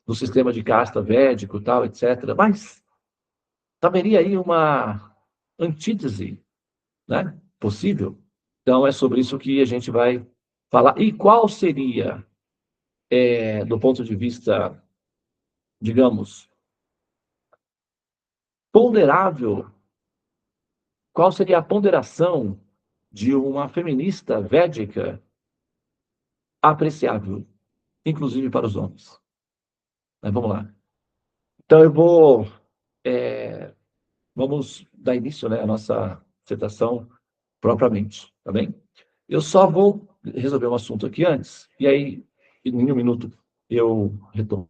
no sistema de casta védico, tal, etc. Mas haveria aí uma antítese, né, possível. Então, é sobre isso que a gente vai falar. E qual seria, do ponto de vista, digamos, ponderável, qual seria a ponderação de uma feminista védica apreciável, inclusive para os homens? Mas vamos lá. Então, vamos dar início, né, à nossa dissertação propriamente, tá bem? Eu só vou resolver um assunto aqui antes, e aí, em um minuto, eu retorno.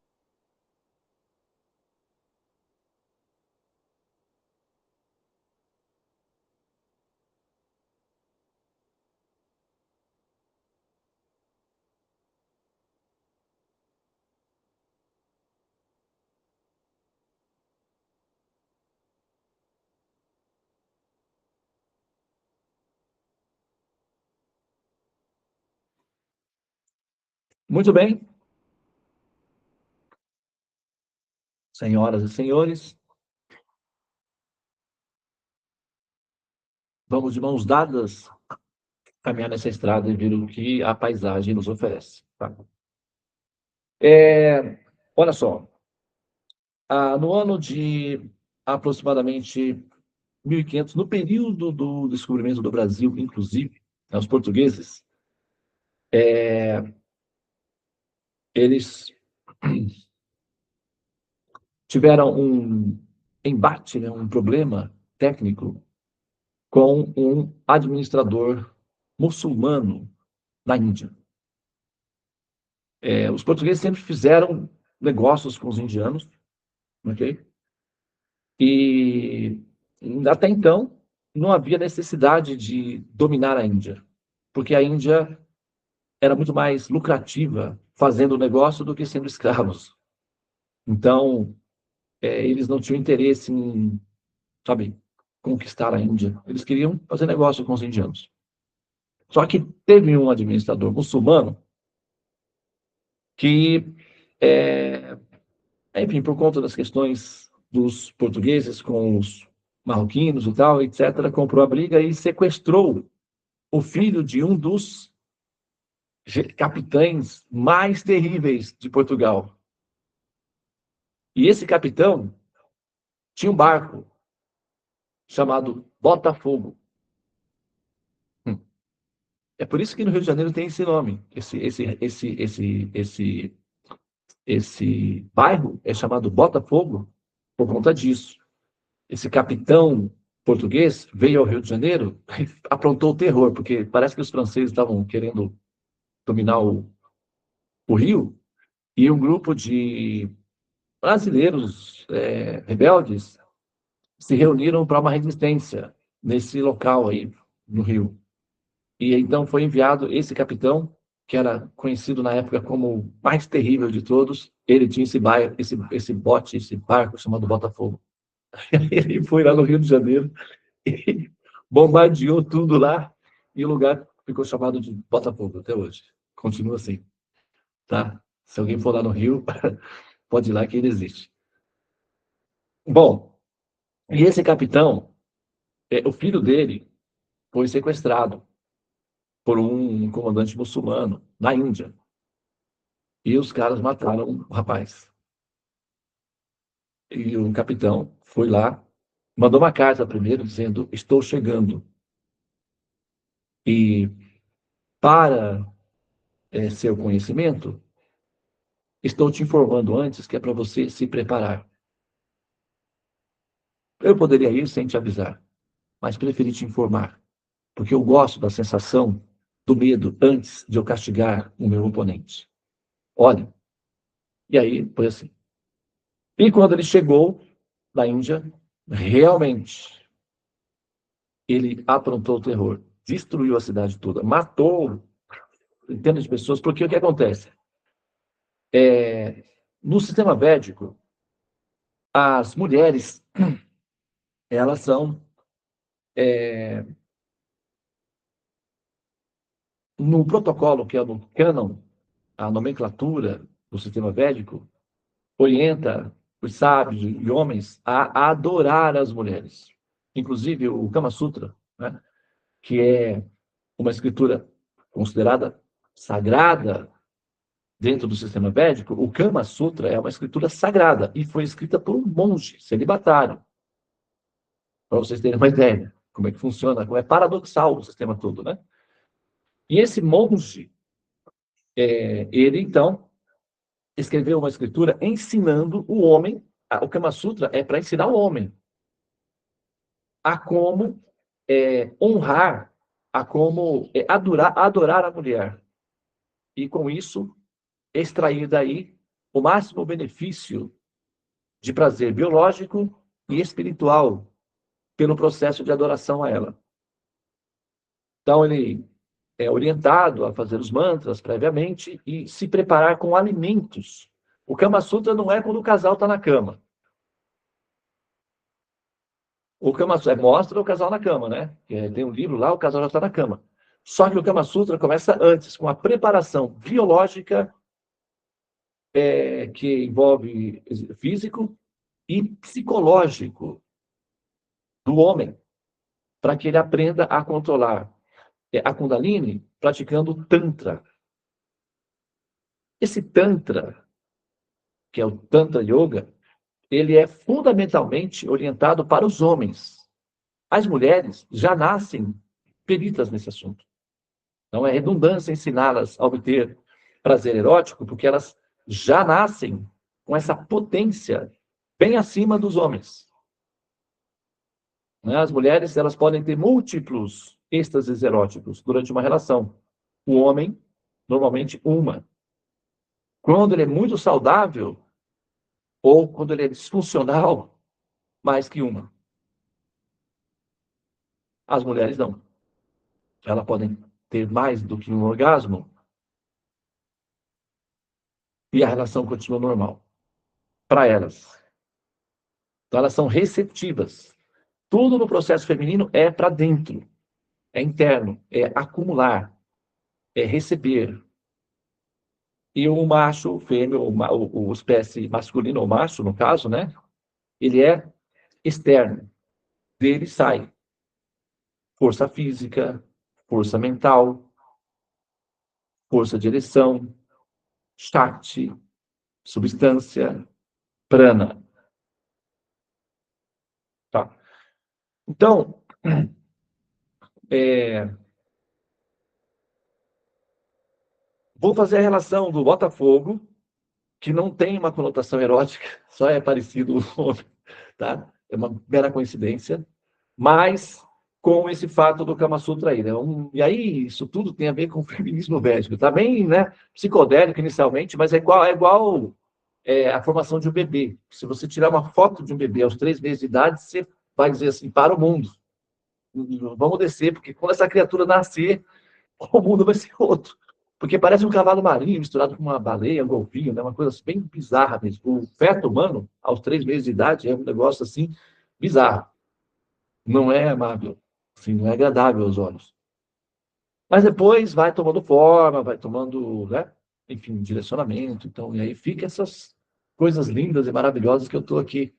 Muito bem, senhoras e senhores, vamos de mãos dadas caminhar nessa estrada e ver o que a paisagem nos oferece. Tá? Olha só, no ano de aproximadamente 1500, no período do descobrimento do Brasil, inclusive, né, os portugueses, eles tiveram um embate, né, um problema técnico com um administrador muçulmano na Índia. Os portugueses sempre fizeram negócios com os indianos, ok? E até então não havia necessidade de dominar a Índia, porque a Índia era muito mais lucrativa fazendo negócio do que sendo escravos. Então, eles não tinham interesse em, sabe, conquistar a Índia. Eles queriam fazer negócio com os indianos. Só que teve um administrador muçulmano que, é, enfim, por conta das questões dos portugueses com os marroquinos e tal, etc., comprou a briga e sequestrou o filho de um dos capitães mais terríveis de Portugal. E esse capitão tinha um barco chamado Botafogo. É por isso que no Rio de Janeiro tem esse nome. Esse bairro é chamado Botafogo por conta disso. Esse capitão português veio ao Rio de Janeiro e aprontou o terror, porque parece que os franceses estavam querendo dominar o Rio, e um grupo de brasileiros rebeldes se reuniram para uma resistência nesse local aí no Rio. E então foi enviado esse capitão, que era conhecido na época como o mais terrível de todos. Ele tinha esse bote, esse barco chamado Botafogo. Ele foi lá no Rio de Janeiro e bombardeou tudo lá, e o lugar ficou chamado de Botafogo até hoje. Continua assim, tá? Se alguém for lá no Rio, pode ir lá que ele existe. Bom, e esse capitão, o filho dele foi sequestrado por um comandante muçulmano na Índia. E os caras mataram o rapaz. E o capitão foi lá, mandou uma carta primeiro dizendo: estou chegando. E para seu conhecimento, estou te informando antes que é para você se preparar. Eu poderia ir sem te avisar, mas preferi te informar, porque eu gosto da sensação do medo antes de eu castigar o meu oponente. Olha, e aí foi assim. E quando ele chegou na Índia, realmente ele aprontou o terror, destruiu a cidade toda, matou centenas de pessoas, porque o que acontece? No sistema védico, as mulheres, elas são, no protocolo, que é no cânon, a nomenclatura do sistema védico, orienta os sábios e homens a adorar as mulheres. Inclusive o Kama Sutra, né, que é uma escritura considerada sagrada dentro do sistema védico, o Kama Sutra é uma escritura sagrada e foi escrita por um monge celibatário, para vocês terem uma ideia como é que funciona, como é paradoxal o sistema todo, né? E esse monge, ele então escreveu uma escritura ensinando o homem, o Kama Sutra é para ensinar o homem a como honrar, a como adorar a mulher. E com isso, extrair daí o máximo benefício de prazer biológico e espiritual pelo processo de adoração a ela. Então, ele é orientado a fazer os mantras previamente e se preparar com alimentos. O Kama Sutra não é quando o casal está na cama. O Kama Sutra mostra o casal na cama, né? Tem um livro lá, o casal já está na cama. Só que o Kama Sutra começa antes, com a preparação biológica, que envolve físico e psicológico do homem, para que ele aprenda a controlar a Kundalini praticando Tantra. Esse Tantra, que é o Tantra Yoga, ele é fundamentalmente orientado para os homens. As mulheres já nascem peritas nesse assunto. Não é redundância ensiná-las a obter prazer erótico, porque elas já nascem com essa potência bem acima dos homens. As mulheres, elas podem ter múltiplos êxtases eróticos durante uma relação. O homem, normalmente, uma. Quando ele é muito saudável, ou quando ele é disfuncional, mais que uma. As mulheres não. Elas podem ter mais do que um orgasmo e a relação continua normal. Para elas. Então, elas são receptivas. Tudo no processo feminino é para dentro. É interno. É acumular. É receber. E o macho, o fêmea, o espécie masculino ou macho, no caso, né? Ele é externo. Dele sai força física, força mental, força de ereção, shakti, substância, prana. Tá? Então, vou fazer a relação do Botafogo, que não tem uma conotação erótica, só é parecido o nome, tá? É uma mera coincidência, mas com esse fato do Kama Sutra aí, né? E aí, isso tudo tem a ver com o feminismo védico. Tá bem, né, psicodélico inicialmente, mas é igual a formação de um bebê. Se você tirar uma foto de um bebê aos 3 meses de idade, você vai dizer assim, para o mundo. Vamos descer, porque quando essa criatura nascer, o mundo vai ser outro. Porque parece um cavalo marinho misturado com uma baleia, um golfinho, né? Uma coisa assim, bem bizarra mesmo. O feto humano, aos 3 meses de idade, é um negócio assim, bizarro. Não é amável, assim, não é agradável aos olhos. Mas depois vai tomando forma, vai tomando, né? Enfim, direcionamento. Então, e aí fica essas coisas lindas e maravilhosas que eu estou aqui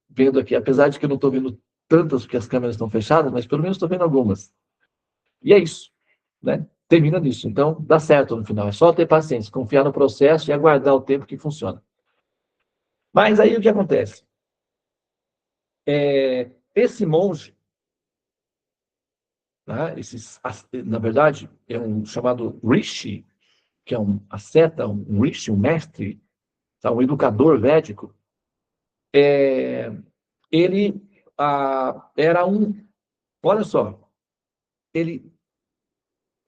vendo aqui. Apesar de que eu não estou vendo tantas, porque as câmeras estão fechadas, mas pelo menos estou vendo algumas. E é isso, né? Termina nisso. Então, dá certo no final. É só ter paciência, confiar no processo e aguardar o tempo que funciona. Mas aí o que acontece? Esse monge, né, na verdade, é um chamado Rishi, que é um asceta, um Rishi, um mestre, tá, um educador védico. Ele era olha só, ele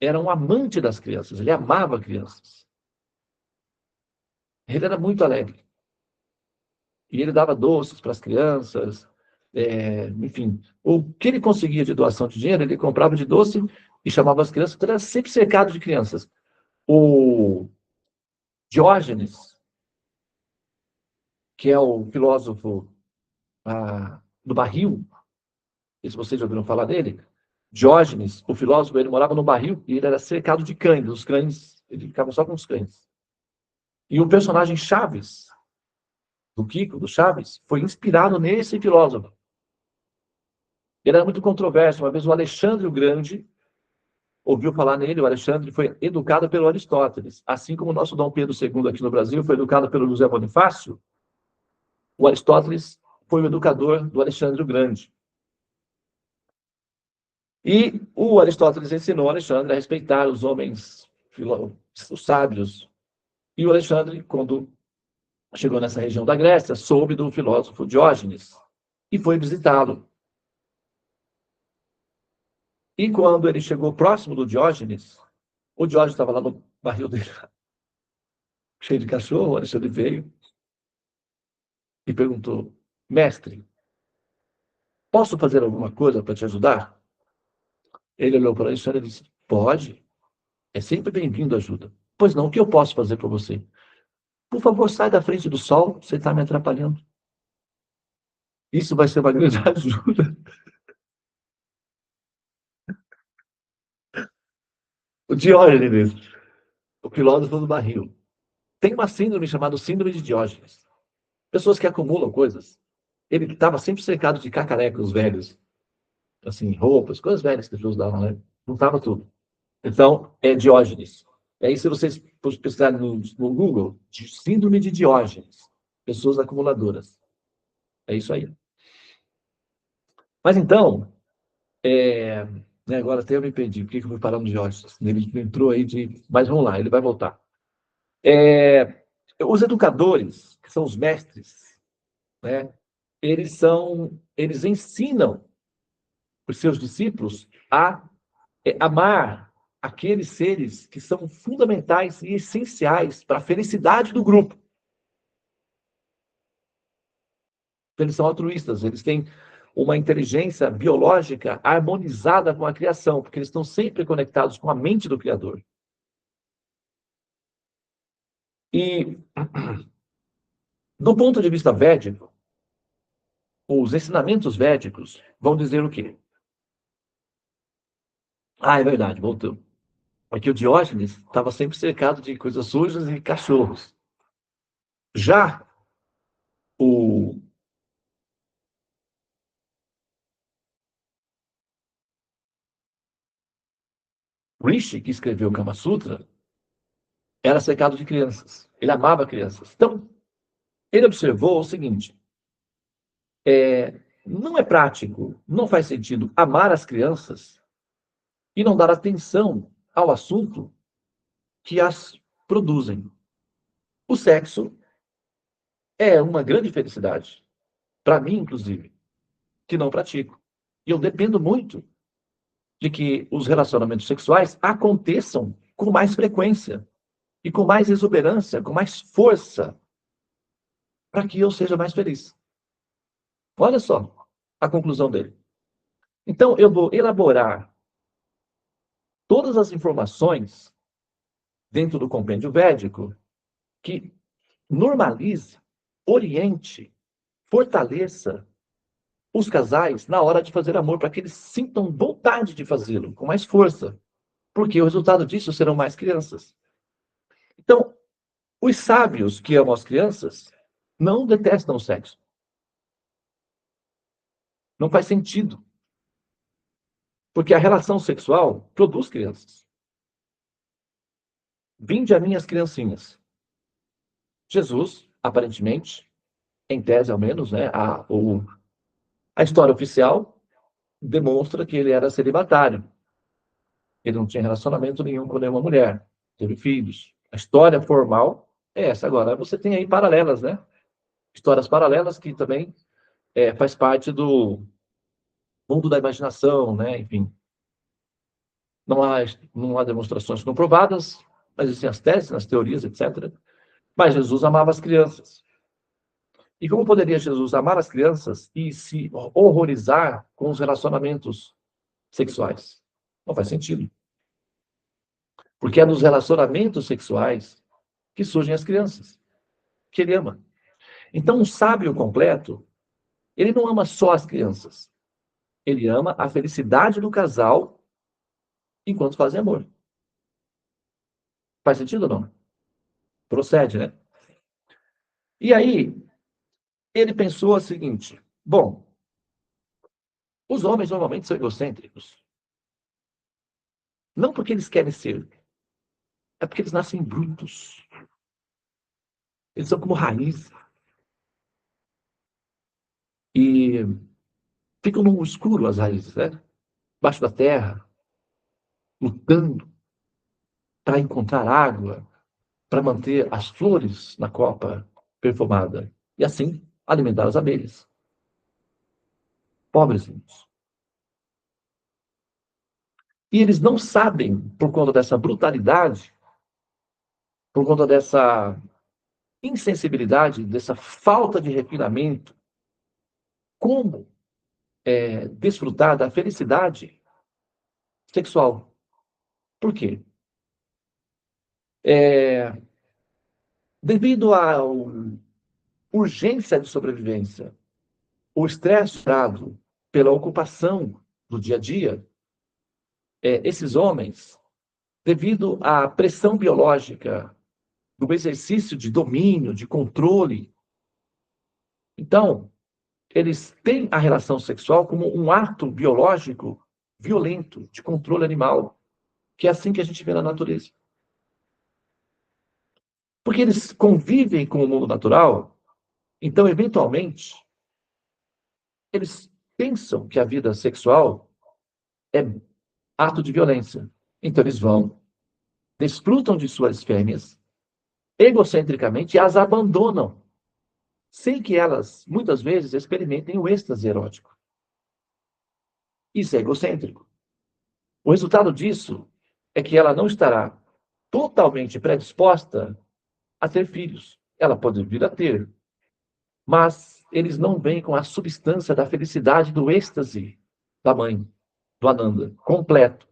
era um amante das crianças, ele amava crianças. Ele era muito alegre. E ele dava doces para as crianças, enfim. O que ele conseguia de doação de dinheiro, ele comprava de doce e chamava as crianças, então era sempre cercado de crianças. O Diógenes, que é o filósofo do barril, se vocês já ouviram falar dele, Diógenes, o filósofo, ele morava no barril e ele era cercado de cães. Os cães, ele ficava só com os cães. E o personagem Chaves, do Kiko, do Chaves, foi inspirado nesse filósofo. Ele era muito controverso. Uma vez o Alexandre o Grande ouviu falar nele. O Alexandre foi educado pelo Aristóteles. Assim como o nosso Dom Pedro II aqui no Brasil foi educado pelo José Bonifácio, o Aristóteles foi o educador do Alexandre o Grande. E o Aristóteles ensinou o Alexandre a respeitar os homens, os sábios. E o Alexandre, quando chegou nessa região da Grécia, soube do filósofo Diógenes e foi visitá-lo. E quando ele chegou próximo do Diógenes, o Diógenes estava lá no barril dele, cheio de cachorro. O Alexandre veio e perguntou: mestre, posso fazer alguma coisa para te ajudar? Ele olhou para o Alexandre e disse: pode, é sempre bem-vindo a ajuda. Pois não, o que eu posso fazer para você? Por favor, sai da frente do sol, você está me atrapalhando. Isso vai ser uma grande ajuda. O Diógenes, o filósofo do barril, tem uma síndrome chamada síndrome de Diógenes. Pessoas que acumulam coisas. Ele estava sempre cercado de cacarecos velhos, assim, roupas, coisas velhas que as pessoas davam, né? Não estava tudo. Então, é Diógenes. Aí, se vocês pesquisarem no Google, síndrome de Diógenes, pessoas acumuladoras. É isso aí. Mas então, né, agora até eu me perdi. Por que eu fui parar no Diógenes? Ele entrou aí de. Mas vamos lá, ele vai voltar. Os educadores, que são os mestres, né, eles ensinam os seus discípulos a amar aqueles seres que são fundamentais e essenciais para a felicidade do grupo. Eles são altruístas, eles têm uma inteligência biológica harmonizada com a criação, porque eles estão sempre conectados com a mente do Criador. E, do ponto de vista védico, os ensinamentos védicos vão dizer o quê? Ah, é verdade, voltou. Porque o Diógenes estava sempre cercado de coisas sujas e cachorros. Já o Rishi, que escreveu o Kama Sutra, era cercado de crianças. Ele amava crianças. Então, ele observou o seguinte: não é prático, não faz sentido amar as crianças e não dar atenção ao assunto que as produzem. O sexo é uma grande felicidade, para mim, inclusive, que não pratico. E eu dependo muito de que os relacionamentos sexuais aconteçam com mais frequência e com mais exuberância, com mais força, para que eu seja mais feliz. Olha só a conclusão dele. Então, eu vou elaborar todas as informações dentro do compêndio védico que normalize, oriente, fortaleça os casais na hora de fazer amor, para que eles sintam vontade de fazê-lo com mais força, porque o resultado disso serão mais crianças. Então, os sábios que amam as crianças não detestam o sexo. Não faz sentido, porque a relação sexual produz crianças. Vinde a minhas criancinhas. Jesus, aparentemente, em tese ao menos, né, a história oficial demonstra que ele era celibatário. Ele não tinha relacionamento nenhum com nenhuma mulher. Teve filhos. A história formal é essa. Agora, você tem aí paralelas, né? Histórias paralelas que também faz parte do mundo da imaginação, né? Enfim, não há, não há demonstrações comprovadas, mas existem as teses, as teorias, etc. Mas Jesus amava as crianças. E como poderia Jesus amar as crianças e se horrorizar com os relacionamentos sexuais? Não faz sentido. Porque é nos relacionamentos sexuais que surgem as crianças, que ele ama. Então, um sábio completo, ele não ama só as crianças. Ele ama a felicidade do casal enquanto fazem amor. Faz sentido ou não? Procede, né? E aí, Ele pensou o seguinte: bom, os homens normalmente são egocêntricos. Não porque eles querem ser, é porque eles nascem brutos. Eles são como raiz. E ficam no escuro as raízes, né? Embaixo da terra, lutando para encontrar água, para manter as flores na copa perfumada. E assim alimentar as abelhas. Pobrezinhos. E eles não sabem, por conta dessa brutalidade, por conta dessa insensibilidade, dessa falta de refinamento, como desfrutar da felicidade sexual. Por quê? Devido à urgência de sobrevivência, o estresse gerado pela ocupação do dia a dia, esses homens, devido à pressão biológica do exercício de domínio, de controle, então, eles têm a relação sexual como um ato biológico violento, de controle animal, que é assim que a gente vê na natureza. Porque eles convivem com o mundo natural, então, eventualmente, eles pensam que a vida sexual é ato de violência. Então, eles vão, desfrutam de suas fêmeas, egocentricamente, e as abandonam, sem que elas, muitas vezes, experimentem o êxtase erótico. Isso é egocêntrico. O resultado disso é que ela não estará totalmente predisposta a ter filhos. Ela pode vir a ter, mas eles não vêm com a substância da felicidade, do êxtase da mãe, do Ananda, completo.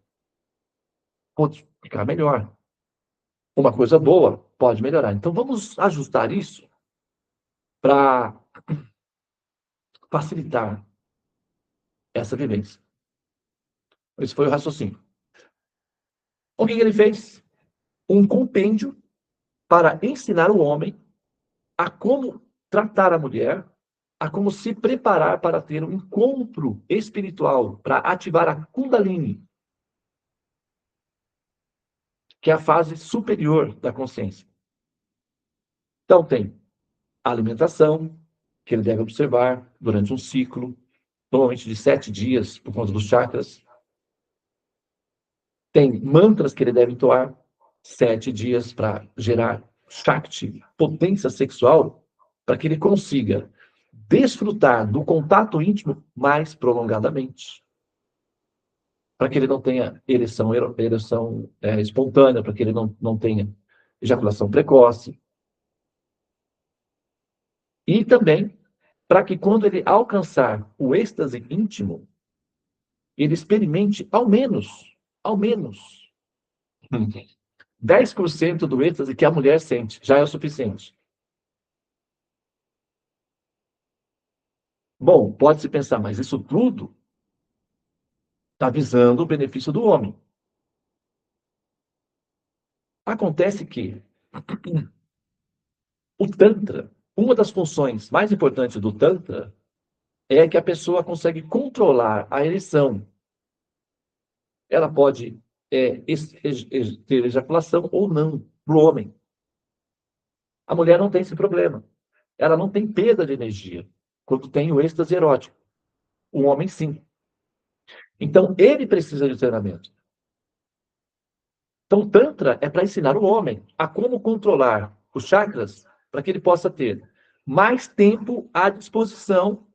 Pode ficar melhor. Uma coisa boa pode melhorar. Então vamos ajustar isso para facilitar essa vivência. Esse foi o raciocínio. O que ele fez? Um compêndio para ensinar o homem a como tratar a mulher, a como se preparar para ter um encontro espiritual, para ativar a Kundalini, que é a fase superior da consciência. Então, tem a alimentação, que ele deve observar durante um ciclo, normalmente de 7 dias, por conta dos chakras. Tem mantras que ele deve entoar, 7 dias, para gerar Shakti, potência sexual, para que ele consiga desfrutar do contato íntimo mais prolongadamente. Para que ele não tenha ereção espontânea, para que ele não tenha ejaculação precoce. E também para que quando ele alcançar o êxtase íntimo, ele experimente ao menos, 10% do êxtase que a mulher sente, já é o suficiente. Bom, pode-se pensar, mas isso tudo está visando o benefício do homem. Acontece que o Tantra, uma das funções mais importantes do Tantra é que a pessoa consegue controlar a ereção. Ela pode ter ejaculação ou não, para o homem. A mulher não tem esse problema. Ela não tem perda de energia quando tem o êxtase erótico. O homem, sim. Então, ele precisa de treinamento. Então, Tantra é para ensinar o homem a como controlar os chakras para que ele possa ter mais tempo à disposição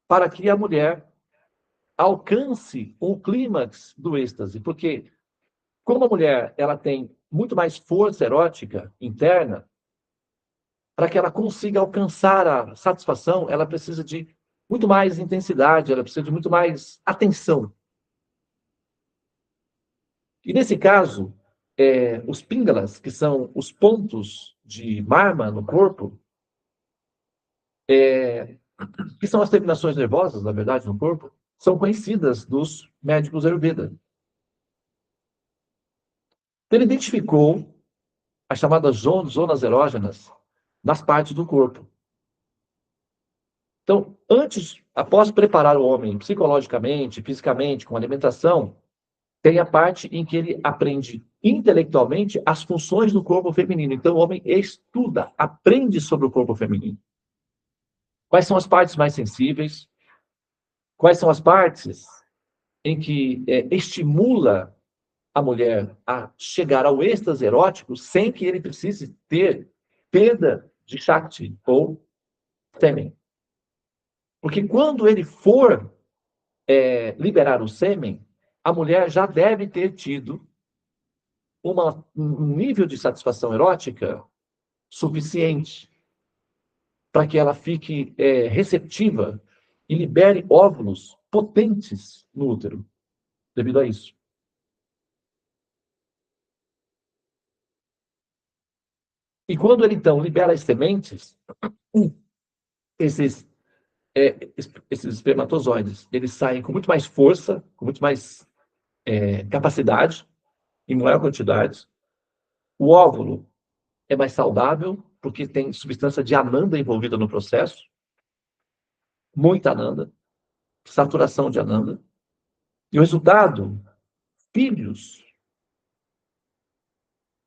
para que a mulher alcance o clímax do êxtase. Porque, como a mulher ela tem muito mais força erótica interna, para que ela consiga alcançar a satisfação, ela precisa de muito mais intensidade, ela precisa de muito mais atenção. E nesse caso, os píngalas, que são os pontos de marma no corpo, que são as terminações nervosas, na verdade, no corpo, são conhecidas dos médicos Ayurveda. Ele identificou as chamadas zonas erógenas nas partes do corpo. Então, após preparar o homem psicologicamente, fisicamente, com alimentação, tem a parte em que ele aprende intelectualmente as funções do corpo feminino. Então, o homem estuda, aprende sobre o corpo feminino. Quais são as partes mais sensíveis? Quais são as partes em que estimula a mulher a chegar ao êxtase erótico sem que ele precise ter perda de Shakti ou sêmen? Porque quando ele for liberar o sêmen, a mulher já deve ter tido um nível de satisfação erótica suficiente para que ela fique receptiva e libere óvulos potentes no útero, devido a isso. E quando ele, então, libera as sementes, esses, esses espermatozoides, eles saem com muito mais força, com muito mais capacidade, em maior quantidade. O óvulo é mais saudável, porque tem substância de ananda envolvida no processo, muita ananda, saturação de ananda. E o resultado, filhos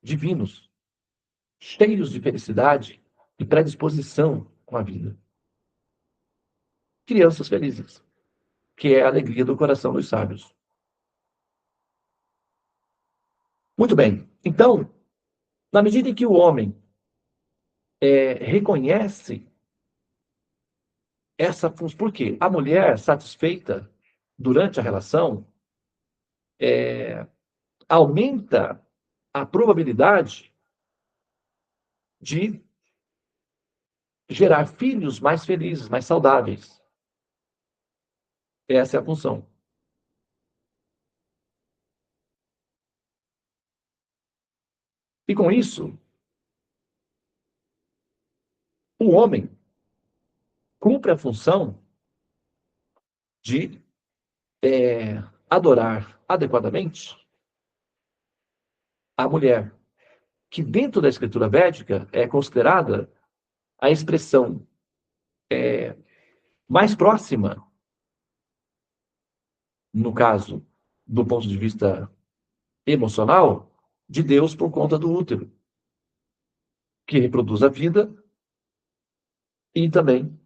divinos, cheios de felicidade e predisposição com a vida. Crianças felizes, que é a alegria do coração dos sábios. Muito bem. Então, na medida em que o homem reconhece essa função, porque a mulher satisfeita durante a relação aumenta a probabilidade de gerar filhos mais felizes, mais saudáveis. Essa é a função. E com isso, o homem cumpre a função de adorar adequadamente a mulher, que dentro da escritura védica é considerada a expressão mais próxima, no caso, do ponto de vista emocional, de Deus por conta do útero, que reproduz a vida e também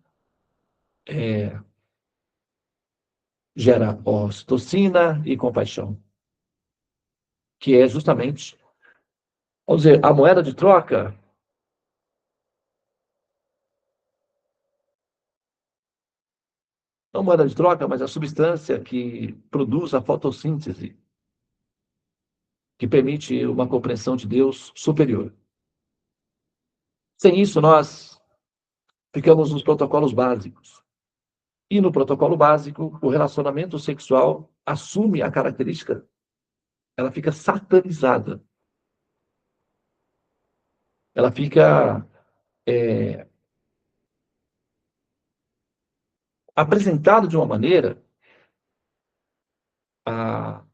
gera ocitocina e compaixão, que é justamente, vamos dizer, a moeda de troca. Não moeda de troca, mas a substância que produz a fotossíntese, que permite uma compreensão de Deus superior. Sem isso, nós ficamos nos protocolos básicos. E no protocolo básico, o relacionamento sexual assume a característica, ela fica satanizada. Ela fica apresentada de uma maneira a,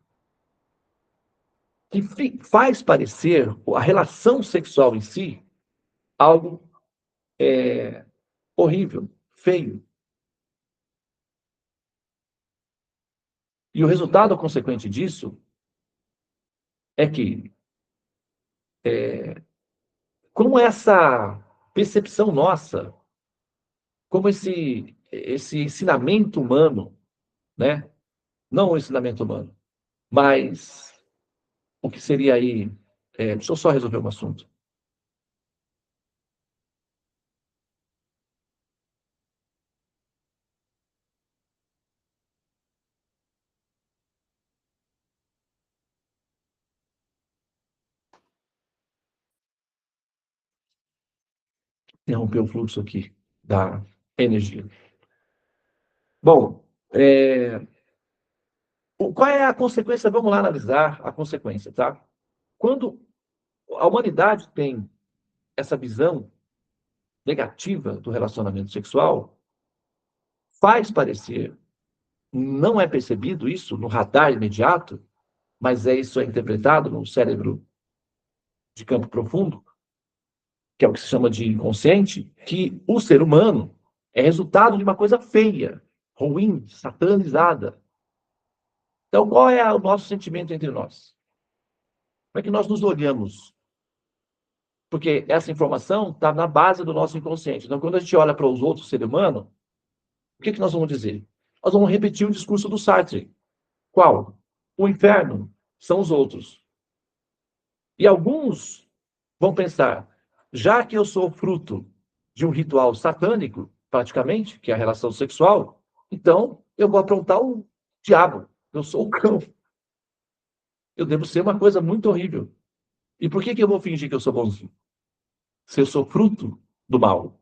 que faz parecer a relação sexual em si algo horrível, feio. E o resultado consequente disso é que, como essa percepção nossa, como esse ensinamento humano, né? Não o ensinamento humano, mas o que seria aí. Deixa eu só resolver um assunto. Interromper o fluxo aqui da energia. Bom, qual é a consequência? Vamos lá analisar a consequência, tá? Quando a humanidade tem essa visão negativa do relacionamento sexual, faz parecer, não é percebido isso no radar imediato, mas isso é interpretado no cérebro de campo profundo, que é o que se chama de inconsciente, que o ser humano é resultado de uma coisa feia, ruim, satanizada. Então, qual é o nosso sentimento entre nós? Como é que nós nos olhamos? Porque essa informação está na base do nosso inconsciente. Então, quando a gente olha para os outros seres humanos, o que nós vamos dizer? Nós vamos repetir o discurso do Sartre. Qual? O inferno são os outros. E alguns vão pensar, já que eu sou fruto de um ritual satânico, praticamente, que é a relação sexual, então eu vou aprontar o diabo. Eu sou o cão. Eu devo ser uma coisa muito horrível. E por que eu vou fingir que eu sou bonzinho? Se eu sou fruto do mal.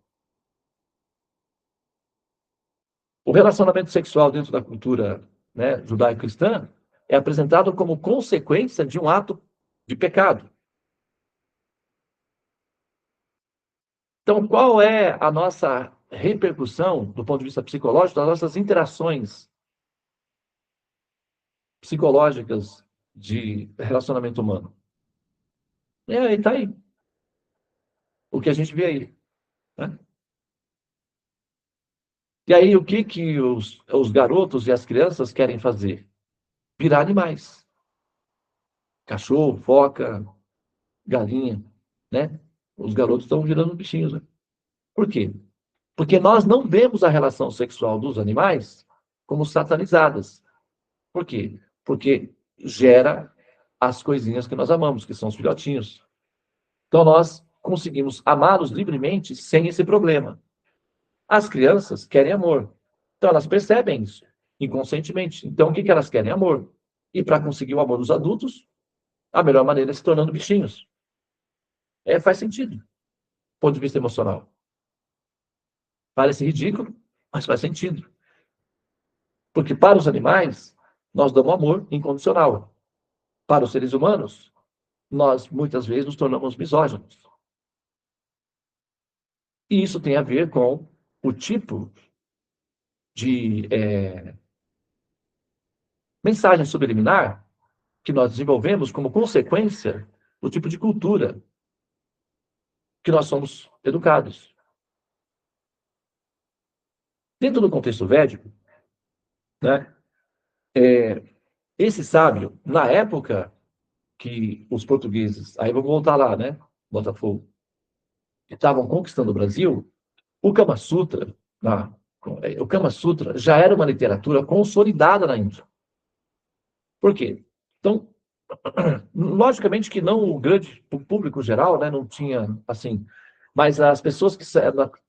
O relacionamento sexual dentro da cultura, né, judaico-cristã é apresentado como consequência de um ato de pecado. Então, qual é a nossa repercussão, do ponto de vista psicológico, das nossas interações psicológicas de relacionamento humano? E aí, tá aí. O que a gente vê aí. Né? E aí, o que os garotos e as crianças querem fazer? Virar animais. Cachorro, foca, galinha, né? Os garotos estão virando bichinhos, né? Por quê? Porque nós não vemos a relação sexual dos animais como satanizadas. Por quê? Porque gera as coisinhas que nós amamos, que são os filhotinhos. Então nós conseguimos amá-los livremente sem esse problema. As crianças querem amor. Então elas percebem isso inconscientemente. Então o que elas querem? Amor. E para conseguir o amor dos adultos, a melhor maneira é se tornando bichinhos. Faz sentido, do ponto de vista emocional. Parece ridículo, mas faz sentido. Porque para os animais, nós damos amor incondicional. Para os seres humanos, nós muitas vezes nos tornamos misóginos. E isso tem a ver com o tipo de mensagem subliminar que nós desenvolvemos como consequência do tipo de cultura que nós somos educados. Dentro do contexto védico, né, esse sábio, na época que os portugueses, aí vamos voltar lá, né, Botafogo, estavam conquistando o Brasil, o Kama Sutra, o Kama Sutra já era uma literatura consolidada na Índia. Por quê? Então, logicamente que não o grande público geral, né, não tinha assim, mas as pessoas que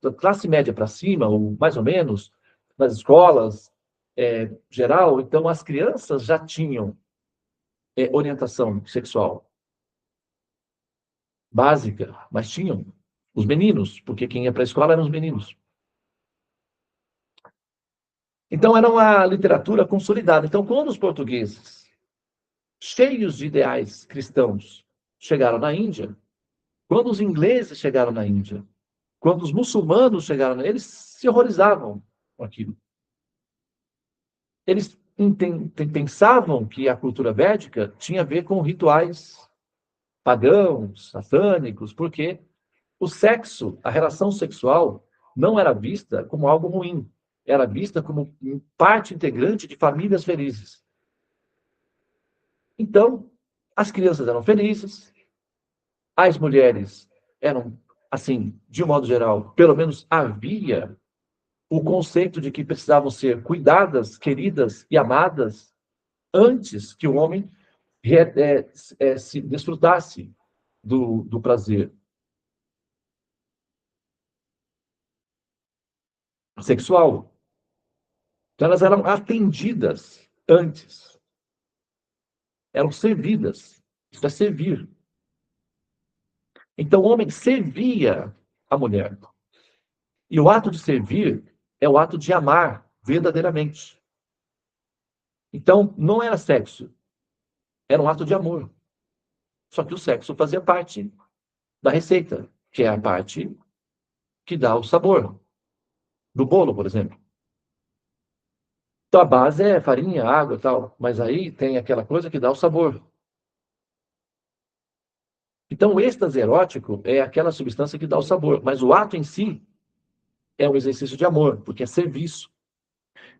da classe média para cima, ou mais ou menos, nas escolas geral, então as crianças já tinham orientação sexual básica, mas tinham os meninos, porque quem ia para a escola eram os meninos. Então era uma literatura consolidada. Então, quando os portugueses, cheios de ideais cristãos, chegaram na Índia, quando os ingleses chegaram na Índia, quando os muçulmanos chegaram, eles se horrorizavam com aquilo. Eles pensavam que a cultura védica tinha a ver com rituais pagãos, satânicos, porque o sexo, a relação sexual, não era vista como algo ruim, era vista como parte integrante de famílias felizes. Então, as crianças eram felizes, as mulheres eram, assim, de um modo geral, pelo menos havia o conceito de que precisavam ser cuidadas, queridas e amadas antes que o homem se desfrutasse do prazer sexual. Então, elas eram atendidas antes, eram servidas. Isso é servir. Então, o homem servia a mulher. E o ato de servir é o ato de amar verdadeiramente. Então, não era sexo, era um ato de amor. Só que o sexo fazia parte da receita, que é a parte que dá o sabor do bolo, por exemplo. Então, a base é farinha, água e tal, mas aí tem aquela coisa que dá o sabor, Então, o êxtase erótico é aquela substância que dá o sabor, mas o ato em si é um exercício de amor, porque é serviço.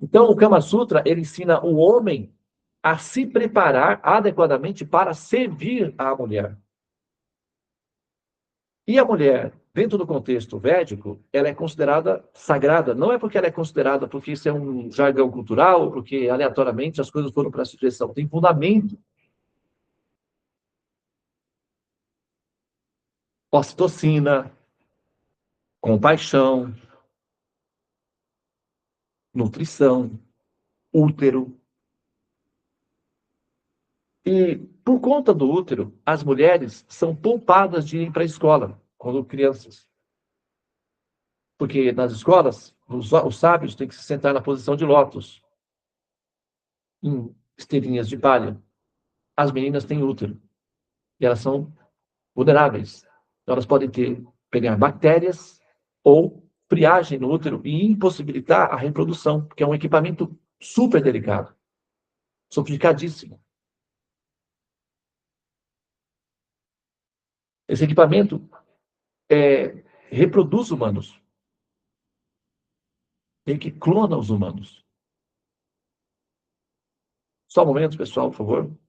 Então, o Kama Sutra, ele ensina o homem a se preparar adequadamente para servir a mulher. E a mulher, dentro do contexto védico, ela é considerada sagrada. Não é porque ela é considerada porque isso é um jargão cultural, porque aleatoriamente as coisas foram para essa direção. Tem fundamento. Ocitocina, compaixão, nutrição, útero. E por conta do útero, as mulheres são poupadas de ir para a escola quando crianças. Porque nas escolas, os sábios têm que se sentar na posição de lótus, em esteirinhas de palha. As meninas têm útero e elas são vulneráveis. Então, elas podem pegar bactérias ou friagem no útero e impossibilitar a reprodução, porque é um equipamento super delicado, sofisticadíssimo. Esse equipamento reproduz humanos, ele que clona os humanos. Só um momento, pessoal, por favor.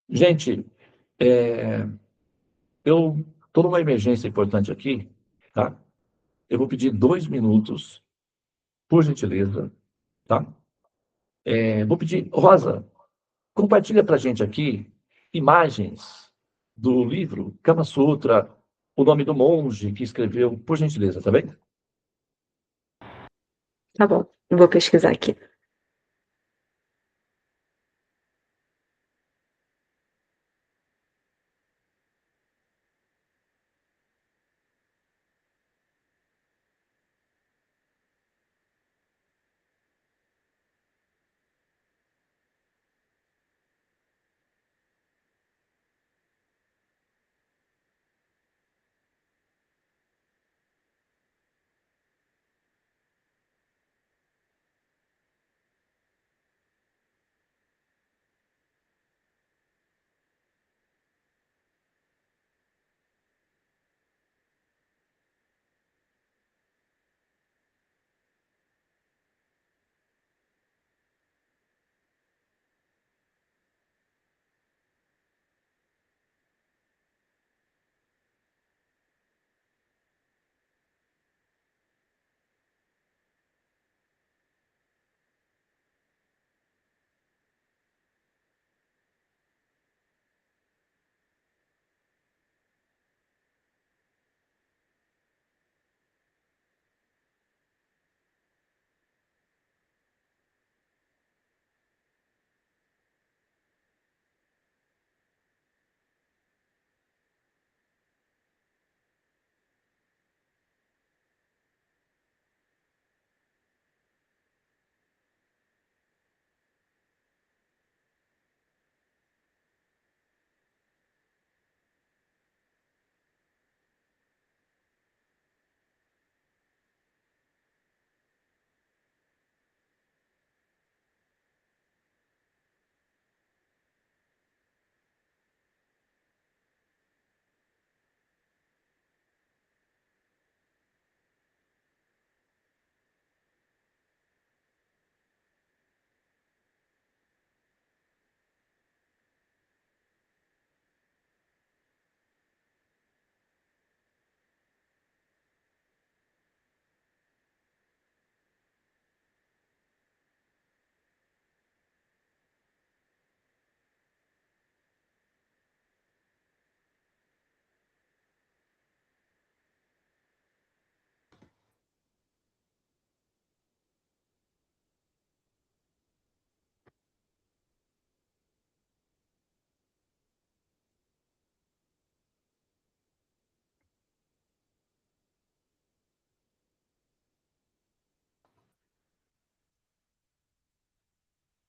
Gente, é, eu estou numa emergência importante aqui, tá? Eu vou pedir 2 minutos, por gentileza, tá? Vou pedir, Rosa, compartilha para a gente aqui imagens do livro Kama Sutra, o nome do monge que escreveu, por gentileza, tá bem? Tá bom, vou pesquisar aqui.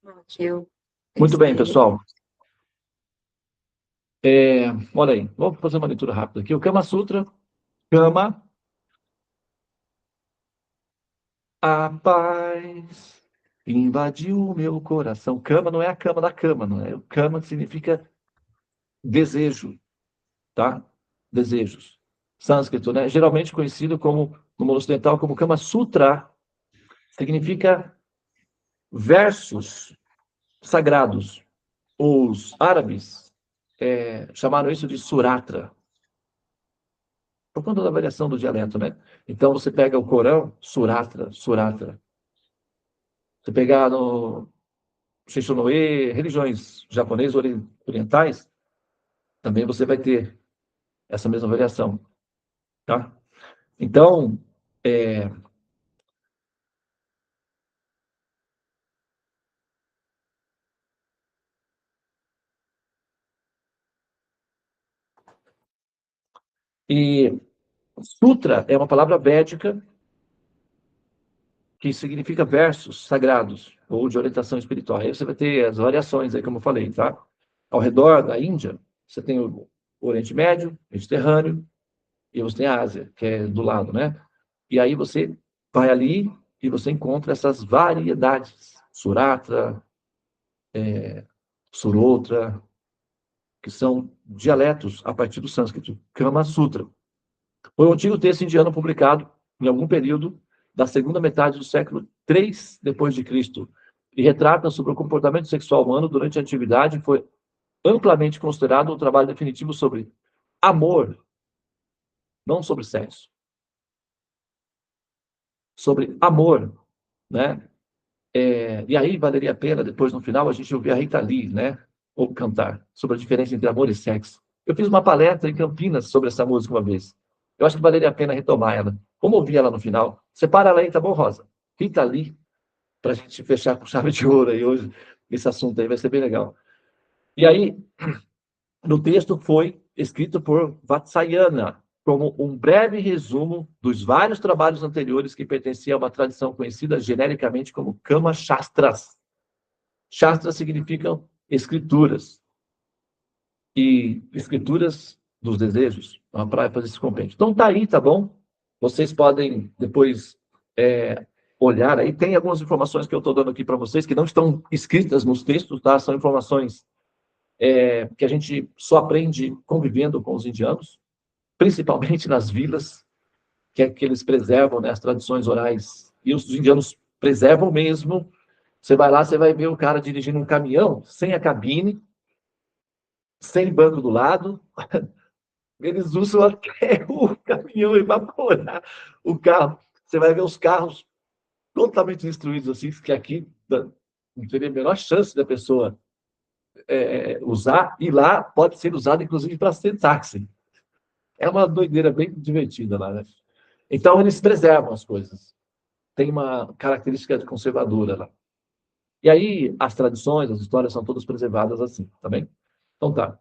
Aqui eu Muito bem, pensei. pessoal. Olha aí, vamos fazer uma leitura rápida aqui. O Kama Sutra, Kama, a paz invadiu o meu coração. Kama não é a cama da cama, não é? O Kama significa desejo, tá? Desejos. Sânscrito, né? Geralmente conhecido como, no mundo ocidental, como Kama Sutra, significa versos sagrados. Os árabes chamaram isso de suratra, por conta da variação do dialeto, né? Então, você pega o Corão, suratra, suratra. Você pegar no Shishonoe, religiões japonesas orientais, também você vai ter essa mesma variação, tá? Então, é, e sutra é uma palavra védica que significa versos sagrados ou de orientação espiritual. Aí você vai ter as variações aí, como eu falei, tá? Ao redor da Índia, você tem o Oriente Médio, Mediterrâneo, e você tem a Ásia, que é do lado, né? E aí você vai ali e você encontra essas variedades. Suratra, Surotra, que são dialetos a partir do sânscrito. Kama Sutra. Foi um antigo texto indiano publicado em algum período da segunda metade do século III depois de Cristo e retrata sobre o comportamento sexual humano durante a antiguidade e foi amplamente considerado um trabalho definitivo sobre amor, não sobre sexo, sobre amor, né? E aí valeria a pena, depois, no final, a gente ouvir a Rita Lee, né? Ou cantar sobre a diferença entre amor e sexo. Eu fiz uma palestra em Campinas sobre essa música uma vez. Eu acho que valeria a pena retomar ela. Vamos ouvir ela no final. Separa ela aí, tá bom, Rosa? Rita Lee, para a gente fechar com chave de ouro aí hoje. Esse assunto aí vai ser bem legal. E aí, no texto foi escrito por Vatsyayana, como um breve resumo dos vários trabalhos anteriores que pertenciam a uma tradição conhecida genericamente como Kama Shastras. Shastras significam escrituras. E escrituras dos desejos, uma praia fazer esse compêndio. Então tá aí, tá bom? Vocês podem depois olhar aí. Tem algumas informações que eu estou dando aqui para vocês que não estão escritas nos textos, tá? São informações que a gente só aprende convivendo com os indianos, principalmente nas vilas, que é que eles preservam, né, as tradições orais. E os indianos preservam mesmo. Você vai lá, você vai ver o cara dirigindo um caminhão sem a cabine, sem banco do lado. Eles usam até o caminhão evaporar o carro. Você vai ver os carros totalmente destruídos, assim, que aqui não teria a menor chance da pessoa usar, e lá pode ser usado, inclusive, para ser táxi. É uma doideira bem divertida lá, né? Então, eles preservam as coisas. Tem uma característica conservadora lá. E aí, as tradições, as histórias são todas preservadas assim, tá bem? Então tá.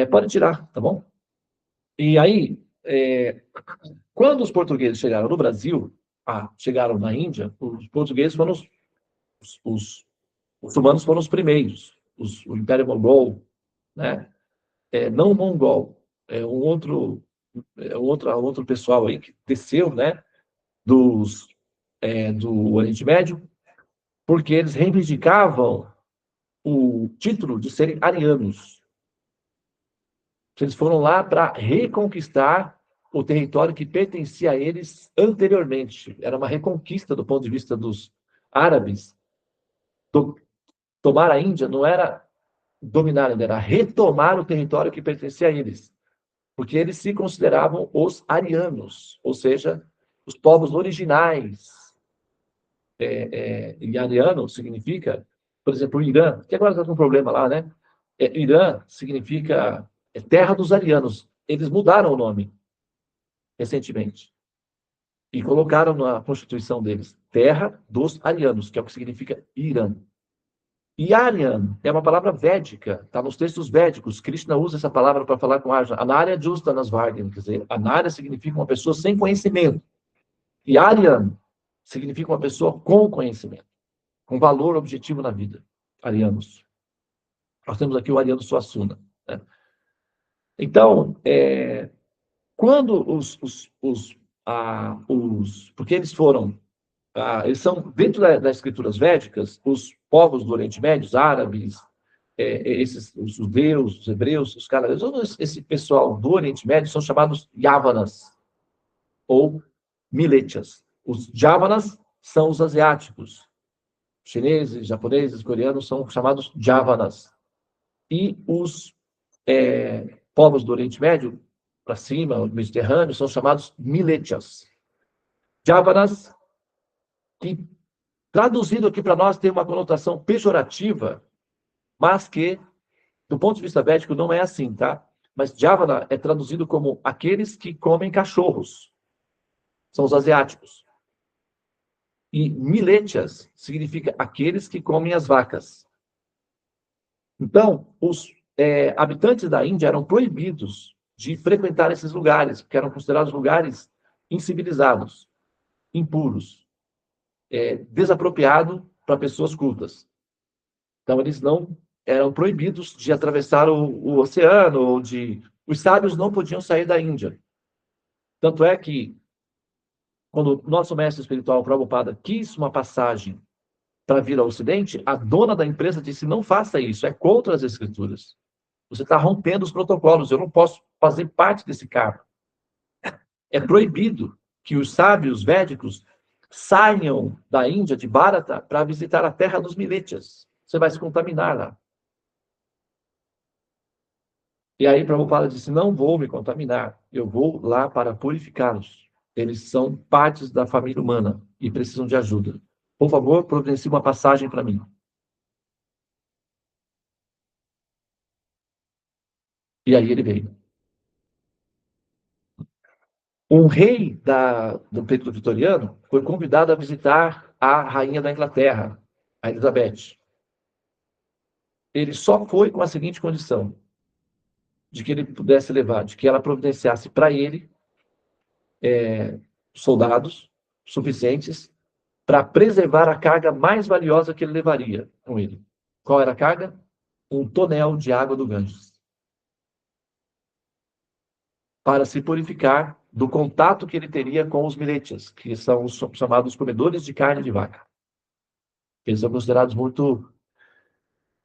Pode tirar, tá bom? E aí, quando os portugueses chegaram no Brasil, chegaram na Índia, os portugueses foram os muçulmanos foram os primeiros, o Império Mongol, né? Não mongol, outro pessoal aí que desceu, né? Do Oriente Médio, porque eles reivindicavam o título de serem arianos. Eles foram lá para reconquistar o território que pertencia a eles anteriormente. Era uma reconquista do ponto de vista dos árabes. Tomar a Índia não era dominar, era retomar o território que pertencia a eles, porque eles se consideravam os arianos, ou seja, os povos originais. E ariano significa, por exemplo, o Irã, que agora está com um problema lá, né? Irã significa terra dos arianos. Eles mudaram o nome recentemente e colocaram na constituição deles terra dos arianos, que é o que significa Irã. E Aryan é uma palavra védica, está nos textos védicos. Krishna usa essa palavra para falar com Arjuna. Anarya justa nas Vargyan, quer dizer, Anarya significa uma pessoa sem conhecimento. E Aryan significa uma pessoa com conhecimento. com valor objetivo na vida. Arianos. Nós temos aqui o Ariano Suassuna, né? Então, quando porque eles foram, eles são, dentro das escrituras védicas, os povos do Oriente Médio, os árabes, os judeus, os hebreus, os cananeus, todo esse pessoal do Oriente Médio são chamados Yavanas, ou Miletias. Os Javanas são os asiáticos. Chineses, japoneses, coreanos são chamados Javanas. E os povos do Oriente Médio, para cima, o Mediterrâneo, são chamados Miletias. Javanas, que traduzido aqui para nós tem uma conotação pejorativa, mas que, do ponto de vista védico, não é assim, tá? Mas Javana é traduzido como aqueles que comem cachorros. São os asiáticos. E Miletias significa aqueles que comem as vacas. Então, os habitantes da Índia eram proibidos de frequentar esses lugares, porque eram considerados lugares incivilizados, impuros, desapropriado para pessoas cultas. Então, eles não eram proibidos de atravessar o oceano, ou os sábios não podiam sair da Índia. Tanto é que, quando o nosso mestre espiritual, Prabhupada, quis uma passagem para vir ao Ocidente, a dona da empresa disse, não faça isso, é contra as escrituras. Você está rompendo os protocolos, eu não posso fazer parte desse carro. É proibido que os sábios védicos saiam da Índia, de Bharata, para visitar a terra dos Miletias. Você vai se contaminar lá. E aí Prabhupada disse, não vou me contaminar, eu vou lá para purificá-los. Eles são partes da família humana e precisam de ajuda. Por favor, providencie uma passagem para mim. E aí ele veio. Um rei do período vitoriano foi convidado a visitar a rainha da Inglaterra, a Elizabeth. Ele só foi com a seguinte condição, de que ele pudesse levar, de que ela providenciasse para ele soldados suficientes para preservar a carga mais valiosa que ele levaria com ele. Qual era a carga? Um tonel de água do Ganges. Para se purificar do contato que ele teria com os miletias, que são os chamados comedores de carne de vaca. Eles são considerados muito,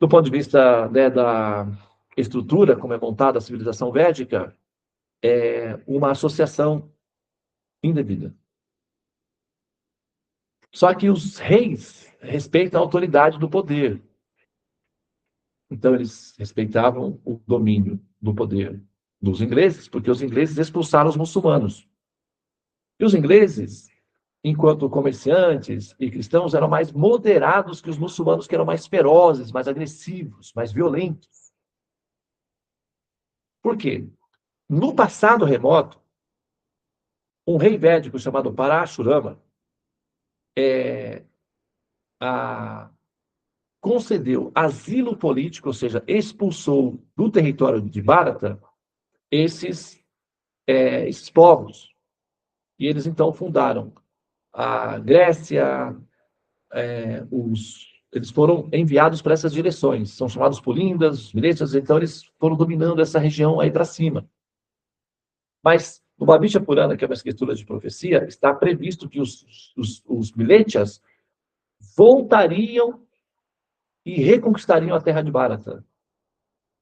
do ponto de vista, né, da estrutura, como é montada a civilização védica, uma associação indevida. Só que os reis respeitam a autoridade do poder. Então, eles respeitavam o domínio do poder dos ingleses, porque os ingleses expulsaram os muçulmanos. E os ingleses, enquanto comerciantes e cristãos, eram mais moderados que os muçulmanos, que eram mais ferozes, mais agressivos, mais violentos. Por quê? No passado remoto, um rei védico chamado Parashurama concedeu asilo político, ou seja, expulsou do território de Bharata esses povos. E eles, então, fundaram a Grécia, eles foram enviados para essas direções, são chamados Pulindas, Miletias, então eles foram dominando essa região aí para cima. Mas no Bhavishya Purana, que é uma escritura de profecia, está previsto que os Miletias voltariam e reconquistariam a terra de Bharata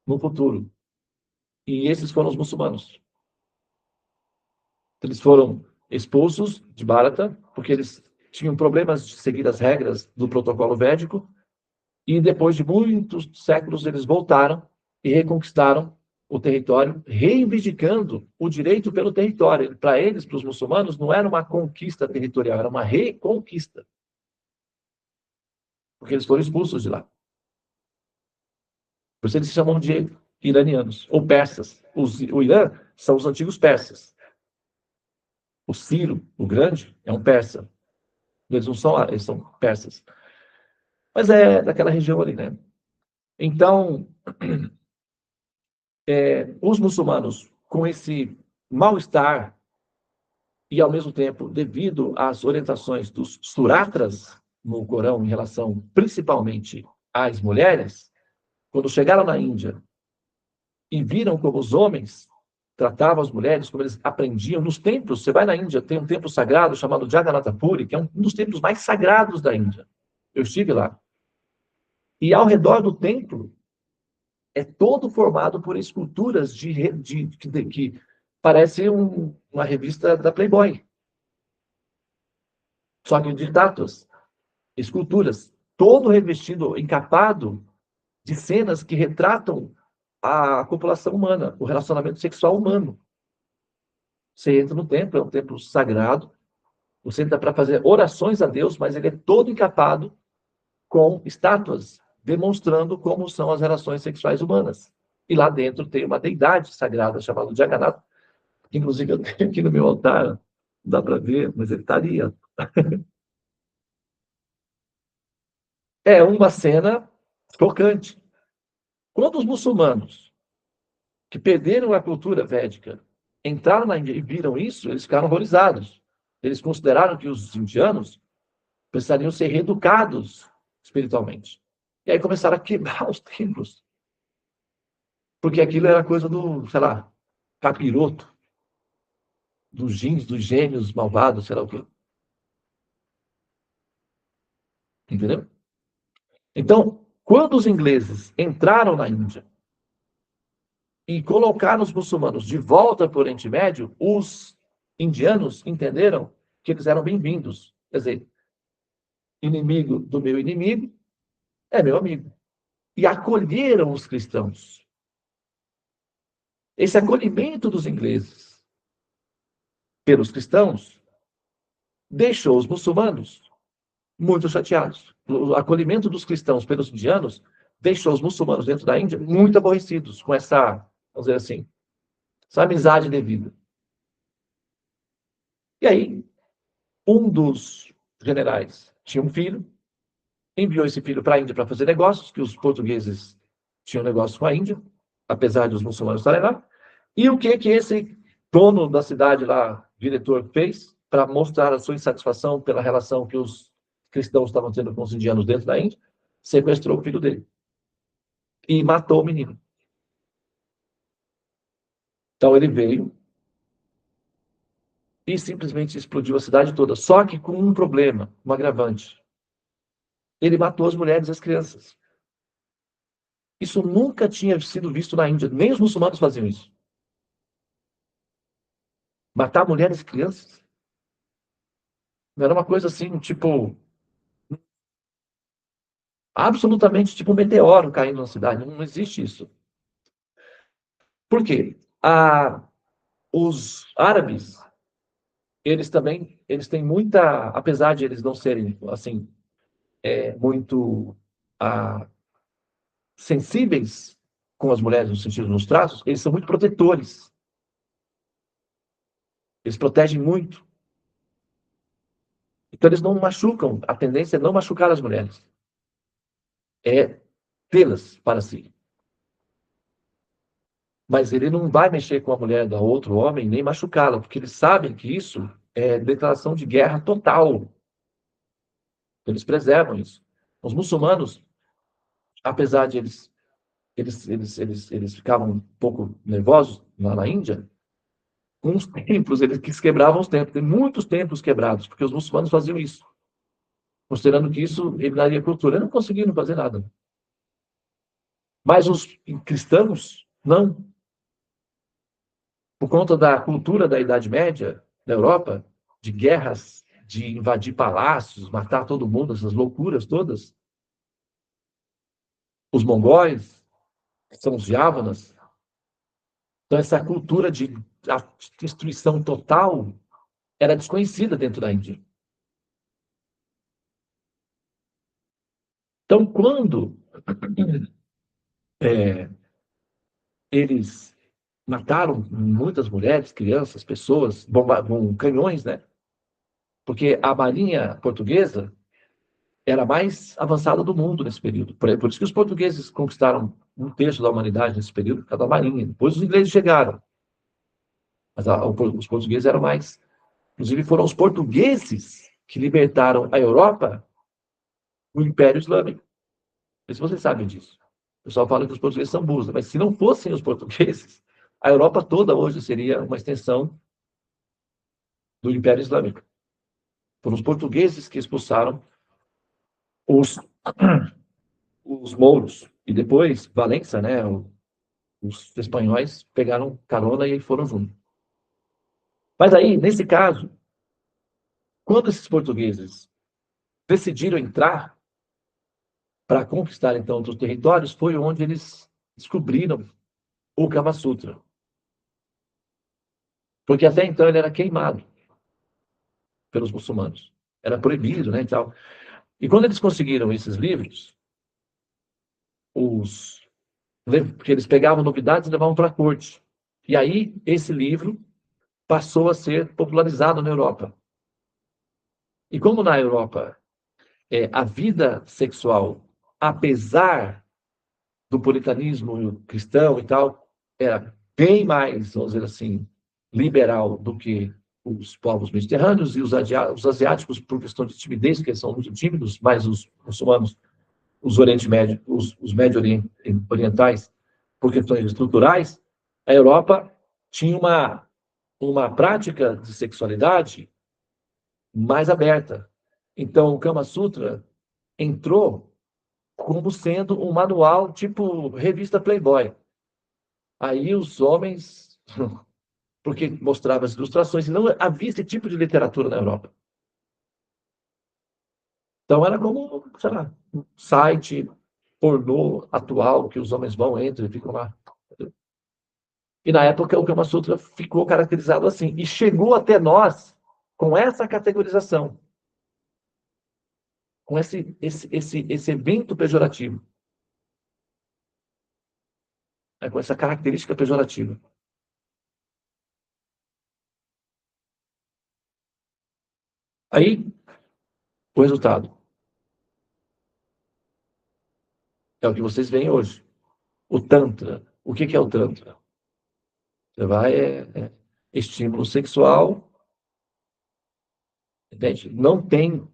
no futuro. E esses foram os muçulmanos. Eles foram expulsos de Bharata, porque eles tinham problemas de seguir as regras do protocolo védico, e depois de muitos séculos eles voltaram e reconquistaram o território, reivindicando o direito pelo território. Para eles, para os muçulmanos, não era uma conquista territorial, era uma reconquista. Porque eles foram expulsos de lá. Por isso eles se chamam de iranianos, ou persas. O Irã são os antigos persas. O Ciro, o Grande, é um persa. Eles não são, eles são persas. Mas é daquela região ali, né? Então, os muçulmanos, com esse mal-estar, e ao mesmo tempo, devido às orientações dos suratras, no Corão em relação principalmente às mulheres, quando chegaram na Índia e viram como os homens tratavam as mulheres, como eles aprendiam nos templos. Você vai na Índia, tem um templo sagrado chamado Jagannath Puri, que é um dos templos mais sagrados da Índia. Eu estive lá. E ao redor do templo é todo formado por esculturas que parece uma revista da Playboy. Só que de estátuas, esculturas, todo revestido, encapado de cenas que retratam a população humana, o relacionamento sexual humano. Você entra no templo, é um templo sagrado, você entra para fazer orações a Deus, mas ele é todo encapado com estátuas, demonstrando como são as relações sexuais humanas. E lá dentro tem uma deidade sagrada chamada Jagannath, que inclusive eu tenho aqui no meu altar, não dá para ver, mas ele está ali. Ó. É uma cena chocante. Quando os muçulmanos, que perderam a cultura védica, entraram na Índia e viram isso, eles ficaram horrorizados. Eles consideraram que os indianos precisariam ser reeducados espiritualmente. E aí começaram a quebrar os templos. Porque aquilo era coisa do, sei lá, capiroto, dos jeans, dos gênios malvados, sei lá o quê. Entendeu? Então, quando os ingleses entraram na Índia e colocaram os muçulmanos de volta para o Oriente Médio, os indianos entenderam que eles eram bem-vindos. Quer dizer, inimigo do meu inimigo é meu amigo. E acolheram os cristãos. Esse acolhimento dos ingleses pelos cristãos deixou os muçulmanos muito chateados. O acolhimento dos cristãos pelos indianos deixou os muçulmanos dentro da Índia muito aborrecidos com essa, vamos dizer assim, essa amizade devida. E aí, um dos generais tinha um filho, enviou esse filho para a Índia para fazer negócios, que os portugueses tinham negócio com a Índia, apesar dos muçulmanos estarem lá. E o que esse dono da cidade lá, diretor, fez para mostrar a sua insatisfação pela relação que os cristãos estavam tendo com os indianos dentro da Índia? Sequestrou o filho dele e matou o menino. Então ele veio e simplesmente explodiu a cidade toda, só que com um problema, um agravante. Ele matou as mulheres e as crianças. Isso nunca tinha sido visto na Índia, nem os muçulmanos faziam isso. Matar mulheres e crianças. Não era uma coisa assim, tipo, absolutamente tipo um meteoro caindo na cidade. Não existe isso. Por quê? Os árabes, eles têm muita, apesar de eles não serem, assim, muito sensíveis com as mulheres no sentido dos tratos, eles são muito protetores. Eles protegem muito. Então eles não machucam. A tendência é não machucar as mulheres. É tê-las para si. Mas ele não vai mexer com a mulher da outro homem, nem machucá-la, porque eles sabem que isso é declaração de guerra total. Eles preservam isso. Os muçulmanos, apesar de eles ficavam um pouco nervosos lá na Índia, com os templos, eles quebravam os templos. Tem muitos templos quebrados, porque os muçulmanos faziam isso, considerando que isso eliminaria a cultura. Eles não conseguiram fazer nada. Mas os cristãos, não. Por conta da cultura da Idade Média, da Europa, de guerras, de invadir palácios, matar todo mundo, essas loucuras todas, os mongóis, que são os Jávanas, então essa cultura de destruição total era desconhecida dentro da Índia. Então, quando eles mataram muitas mulheres, crianças, pessoas, com canhões, né? Porque a marinha portuguesa era a mais avançada do mundo nesse período. Por isso que os portugueses conquistaram um terço da humanidade nesse período, por causa da marinha. Depois os ingleses chegaram. Mas os portugueses eram mais. Inclusive, foram os portugueses que libertaram a Europa o Império Islâmico. Não sei se vocês sabem disso. O pessoal fala que os portugueses são burros, mas se não fossem os portugueses, a Europa toda hoje seria uma extensão do Império Islâmico. Foram os portugueses que expulsaram os, os mouros. E depois, Valença, né, os espanhóis pegaram carona e foram juntos. Mas aí, nesse caso, quando esses portugueses decidiram entrar para conquistar, então, outros territórios, foi onde eles descobriram o Kama Sutra. Porque até então ele era queimado pelos muçulmanos. Era proibido, né, e tal. E quando eles conseguiram esses livros, porque eles pegavam novidades e levavam para a corte. E aí, esse livro passou a ser popularizado na Europa. E como na Europa a vida sexual, apesar do puritanismo cristão e tal, era bem mais, vamos dizer assim, liberal do que os povos mediterrâneos e os asiáticos, por questão de timidez, porque eles são muito tímidos, mas os muçulmanos, os Oriente Médio, os médio-orientais, por questões estruturais, a Europa tinha uma prática de sexualidade mais aberta. Então, o Kama Sutra entrou como sendo um manual tipo revista Playboy. Aí os homens, porque mostrava as ilustrações, e não havia esse tipo de literatura na Europa. Então era como, sei lá, um site pornô atual, que os homens vão, entram e ficam lá. E na época o Kama Sutra ficou caracterizado assim, e chegou até nós com essa categorização, com esse evento pejorativo, né, com essa característica pejorativa. Aí, o resultado é o que vocês veem hoje. O Tantra. O que é o Tantra? Você vai, estímulo sexual, entende? Não tem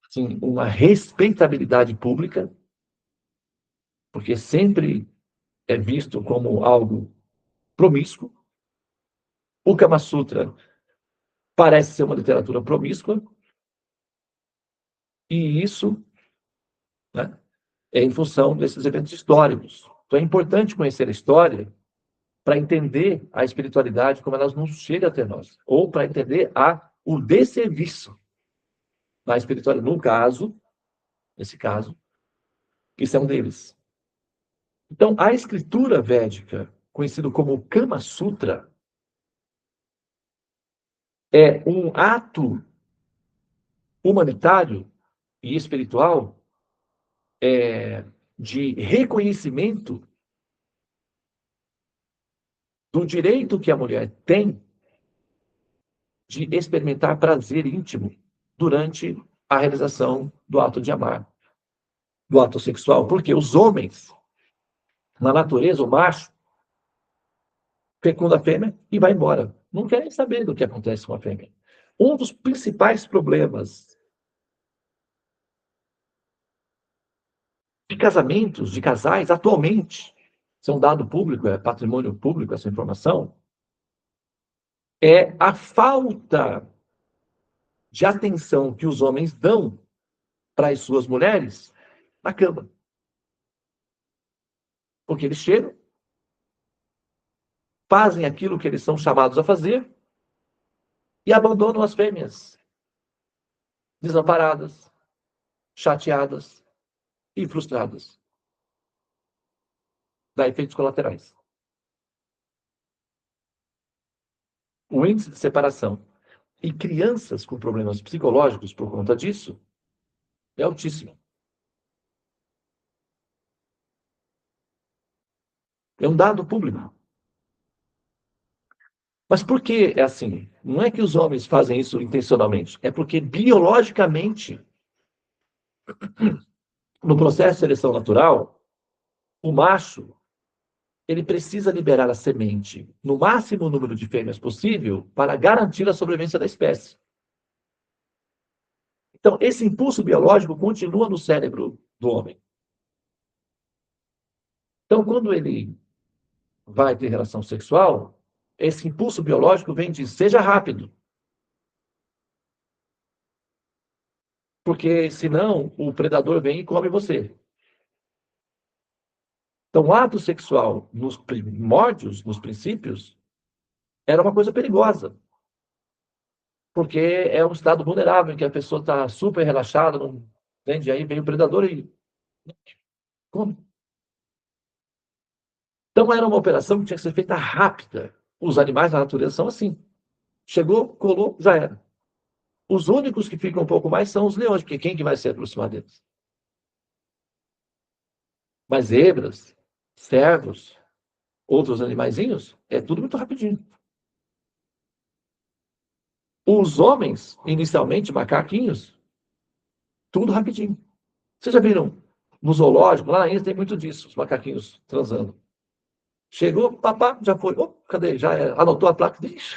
assim, uma respeitabilidade pública, porque sempre é visto como algo promíscuo. O Kama Sutra parece ser uma literatura promíscua, e isso, né, é em função desses eventos históricos. Então é importante conhecer a história para entender a espiritualidade como ela não chega até nós, ou para entender o desserviço da espiritualidade. No caso, nesse caso, isso é um deles. Então, a escritura védica, conhecido como Kama Sutra, é um ato humanitário e espiritual de reconhecimento do direito que a mulher tem de experimentar prazer íntimo durante a realização do ato de amar, do ato sexual. Porque os homens, na natureza, o macho, fecunda a fêmea e vai embora. Não querem saber do que acontece com a fêmea. Um dos principais problemas de casamentos, de casais, atualmente, isso é um dado público, é patrimônio público essa informação, é a falta de atenção que os homens dão para as suas mulheres na cama. Porque eles chegam, fazem aquilo que eles são chamados a fazer e abandonam as fêmeas desamparadas, chateadas e frustradas. Dá efeitos colaterais. O índice de separação em crianças com problemas psicológicos por conta disso é altíssimo. É um dado público. Mas por que é assim? Não é que os homens fazem isso intencionalmente, é porque biologicamente, no processo de seleção natural, o macho ele precisa liberar a semente no máximo número de fêmeas possível para garantir a sobrevivência da espécie. Então, esse impulso biológico continua no cérebro do homem. Então, quando ele vai ter relação sexual, esse impulso biológico vem de seja rápido, porque senão o predador vem e come você. Então, o ato sexual nos primórdios, nos princípios, era uma coisa perigosa, porque é um estado vulnerável em que a pessoa está super relaxada, não entende? Aí vem o predador e come. Então, era uma operação que tinha que ser feita rápida. Os animais da natureza são assim. Chegou, colou, já era. Os únicos que ficam um pouco mais são os leões, porque quem que vai se aproximar deles? Mas zebras, cervos, outros animaizinhos, é tudo muito rapidinho. Os homens, inicialmente, macaquinhos, tudo rapidinho. Vocês já viram no zoológico? Lá na Índia tem muito disso, os macaquinhos transando. Chegou, papá, já foi. Oh, cadê? Já era. Anotou a placa? Ixi,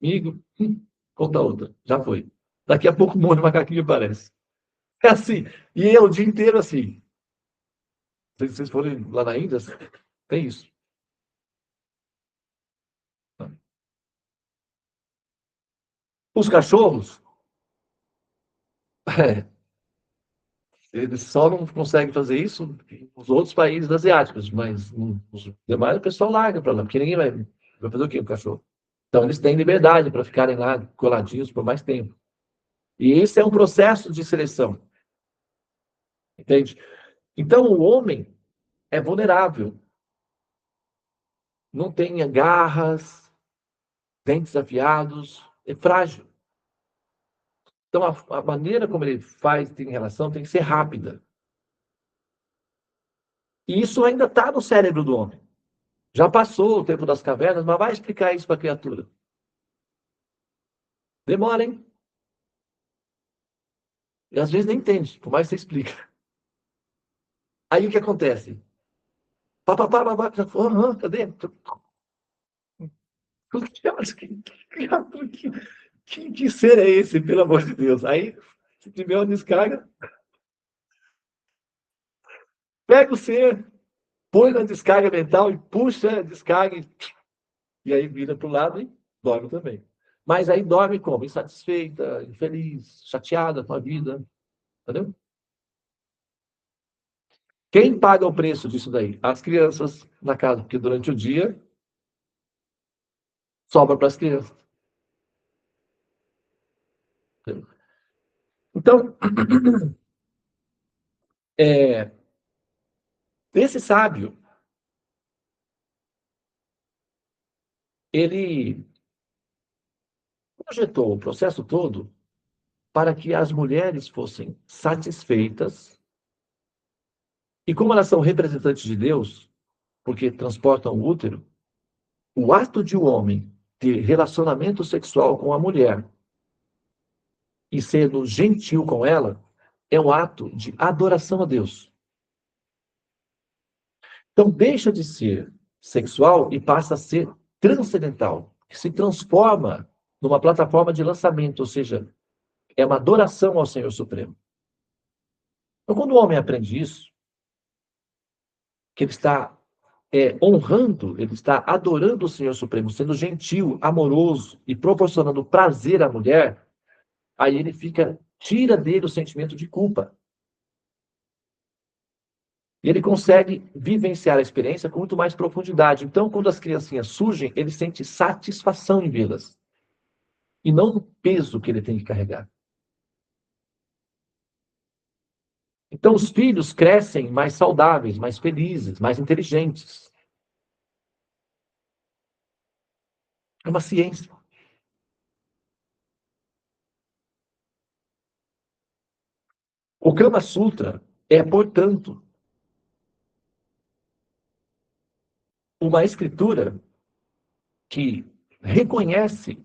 amigo, conta outra. Já foi. Daqui a pouco um monte de macaquinho aparece. É assim. E é o dia inteiro assim. Se vocês forem lá na Índia, tem isso. Os cachorros, é, eles só não conseguem fazer isso nos outros países asiáticos, mas nos demais o pessoal larga para lá, porque ninguém vai fazer o quê com o cachorro? Então eles têm liberdade para ficarem lá coladinhos por mais tempo. E esse é um processo de seleção, entende? Então o homem é vulnerável, não tem garras, dentes afiados, é frágil. Então a maneira como ele faz tem relação tem que ser rápida. E isso ainda está no cérebro do homem. Já passou o tempo das cavernas, mas vai explicar isso para a criatura. Demora, hein? E às vezes nem entende, por mais que você explica. Aí o que acontece? Pá, pá, pá, pá, pá, já foi, cadê? Que ser é esse, pelo amor de Deus? Aí, se tiver uma descarga, pega o ser, põe na descarga mental e puxa a descarga e aí vira para o lado e dorme também. Mas aí dorme como? Insatisfeita, infeliz, chateada com a vida, entendeu? Quem paga o preço disso daí? As crianças na casa, porque durante o dia sobra para as crianças. Então, é, esse sábio, ele projetou o processo todo para que as mulheres fossem satisfeitas, e como elas são representantes de Deus, porque transportam o útero, o ato de um homem ter relacionamento sexual com a mulher e sendo gentil com ela é um ato de adoração a Deus. Então deixa de ser sexual e passa a ser transcendental, se transforma numa plataforma de lançamento, ou seja, é uma adoração ao Senhor Supremo. Então, quando o homem aprende isso, que ele está honrando, ele está adorando o Senhor Supremo, sendo gentil, amoroso e proporcionando prazer à mulher, aí ele tira dele o sentimento de culpa. E ele consegue vivenciar a experiência com muito mais profundidade. Então, quando as criancinhas surgem, ele sente satisfação em vê-las. E não no peso que ele tem que carregar. Então, os filhos crescem mais saudáveis, mais felizes, mais inteligentes. É uma ciência. O Kama Sutra é, portanto, uma escritura que reconhece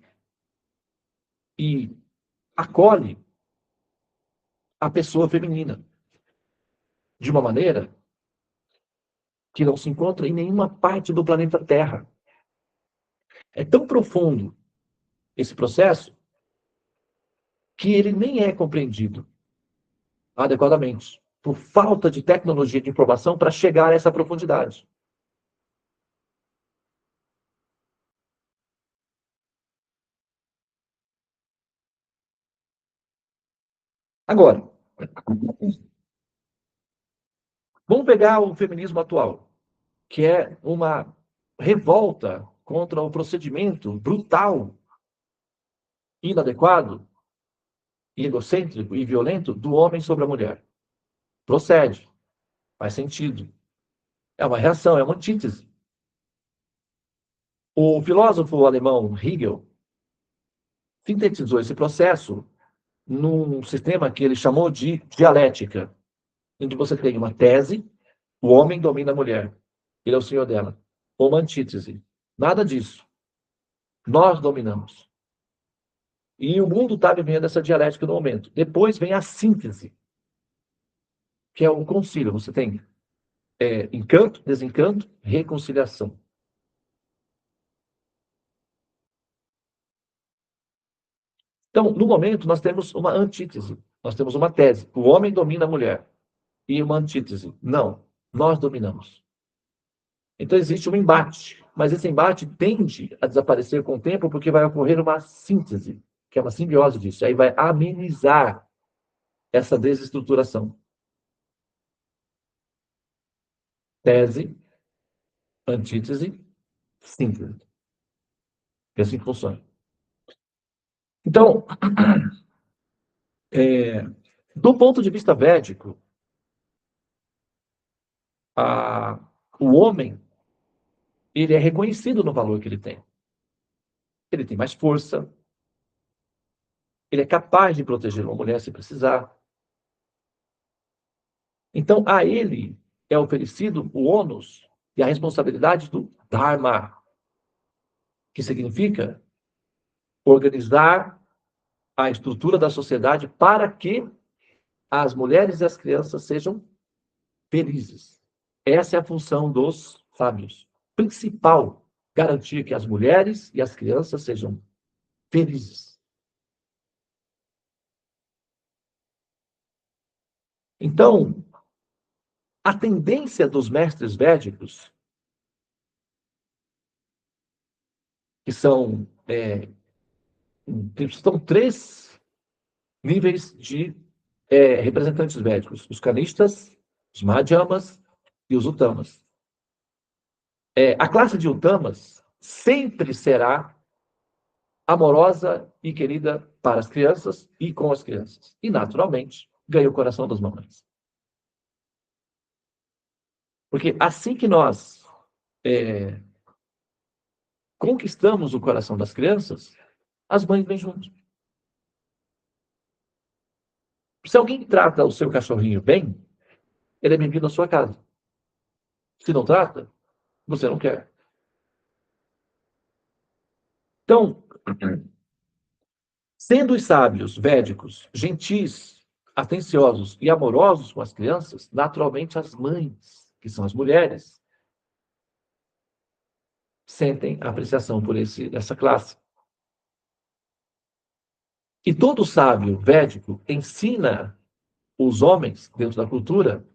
e acolhe a pessoa feminina de uma maneira que não se encontra em nenhuma parte do planeta Terra. É tão profundo esse processo que ele nem é compreendido adequadamente, por falta de tecnologia de informação para chegar a essa profundidade. Agora, vamos pegar o feminismo atual, que é uma revolta contra o procedimento brutal, inadequado, egocêntrico e violento do homem sobre a mulher. Procede, faz sentido. É uma reação, é uma antítese. O filósofo alemão Hegel sintetizou esse processo num sistema que ele chamou de dialética, onde você tem uma tese, o homem domina a mulher, ele é o senhor dela. Uma antítese. Nada disso. Nós dominamos. E o mundo está vivendo essa dialética no momento. Depois vem a síntese, que é o concílio. Você tem encanto, desencanto, reconciliação. Então, no momento, nós temos uma antítese. Nós temos uma tese. O homem domina a mulher. E uma antítese. Não, nós dominamos. Então, existe um embate. Mas esse embate tende a desaparecer com o tempo porque vai ocorrer uma síntese, que é uma simbiose disso. Aí vai amenizar essa desestruturação. Tese, antítese, síntese. É assim que funciona. Então, do ponto de vista védico, a, o homem ele é reconhecido no valor que ele tem. Ele tem mais força, ele é capaz de proteger uma mulher se precisar. Então, a ele é oferecido o ônus e a responsabilidade do Dharma, que significa organizar a estrutura da sociedade para que as mulheres e as crianças sejam felizes. Essa é a função dos sábios. Principal, garantir que as mulheres e as crianças sejam felizes. Então, a tendência dos mestres védicos, que são três níveis de representantes védicos: os kanistas, os madhyamas e os uttamas. A classe de uttamas sempre será amorosa e querida para as crianças e com as crianças. E, naturalmente, ganha o coração das mamães. Porque assim que nós conquistamos o coração das crianças, as mães vêm junto. Se alguém trata o seu cachorrinho bem, ele é bem-vindo à sua casa. Se não trata, você não quer. Então, sendo os sábios, védicos, gentis, atenciosos e amorosos com as crianças, naturalmente as mães, que são as mulheres, sentem apreciação por essa classe. E todo sábio védico ensina os homens, dentro da cultura,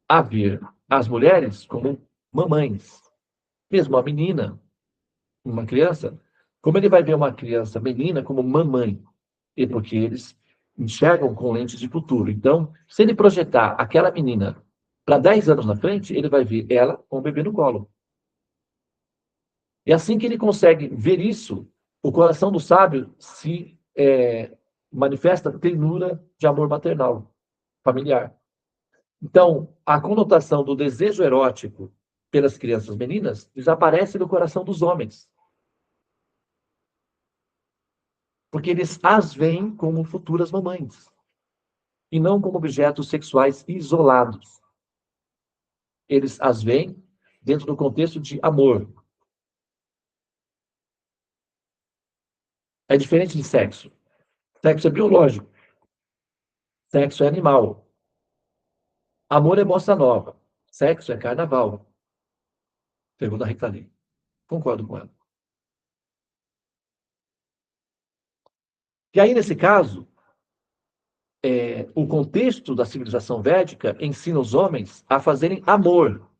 a ver as mulheres como mamães. Mesmo a menina, uma criança, como ele vai ver uma criança menina como mamãe? E porque eles enxergam com lentes de futuro. Então, se ele projetar aquela menina para 10 anos na frente, ele vai ver ela com o bebê no colo. E assim que ele consegue ver isso, o coração do sábio se manifesta ternura de amor maternal, familiar. Então, a conotação do desejo erótico pelas crianças meninas desaparece do coração dos homens. Porque eles as veem como futuras mamães. E não como objetos sexuais isolados. Eles as veem dentro do contexto de amor. É diferente de sexo. Sexo é biológico. Sexo é animal. Amor é bossa nova. Sexo é carnaval. Segundo a Rita Lee. Concordo com ela. E aí, nesse caso, o contexto da civilização védica ensina os homens a fazerem amor,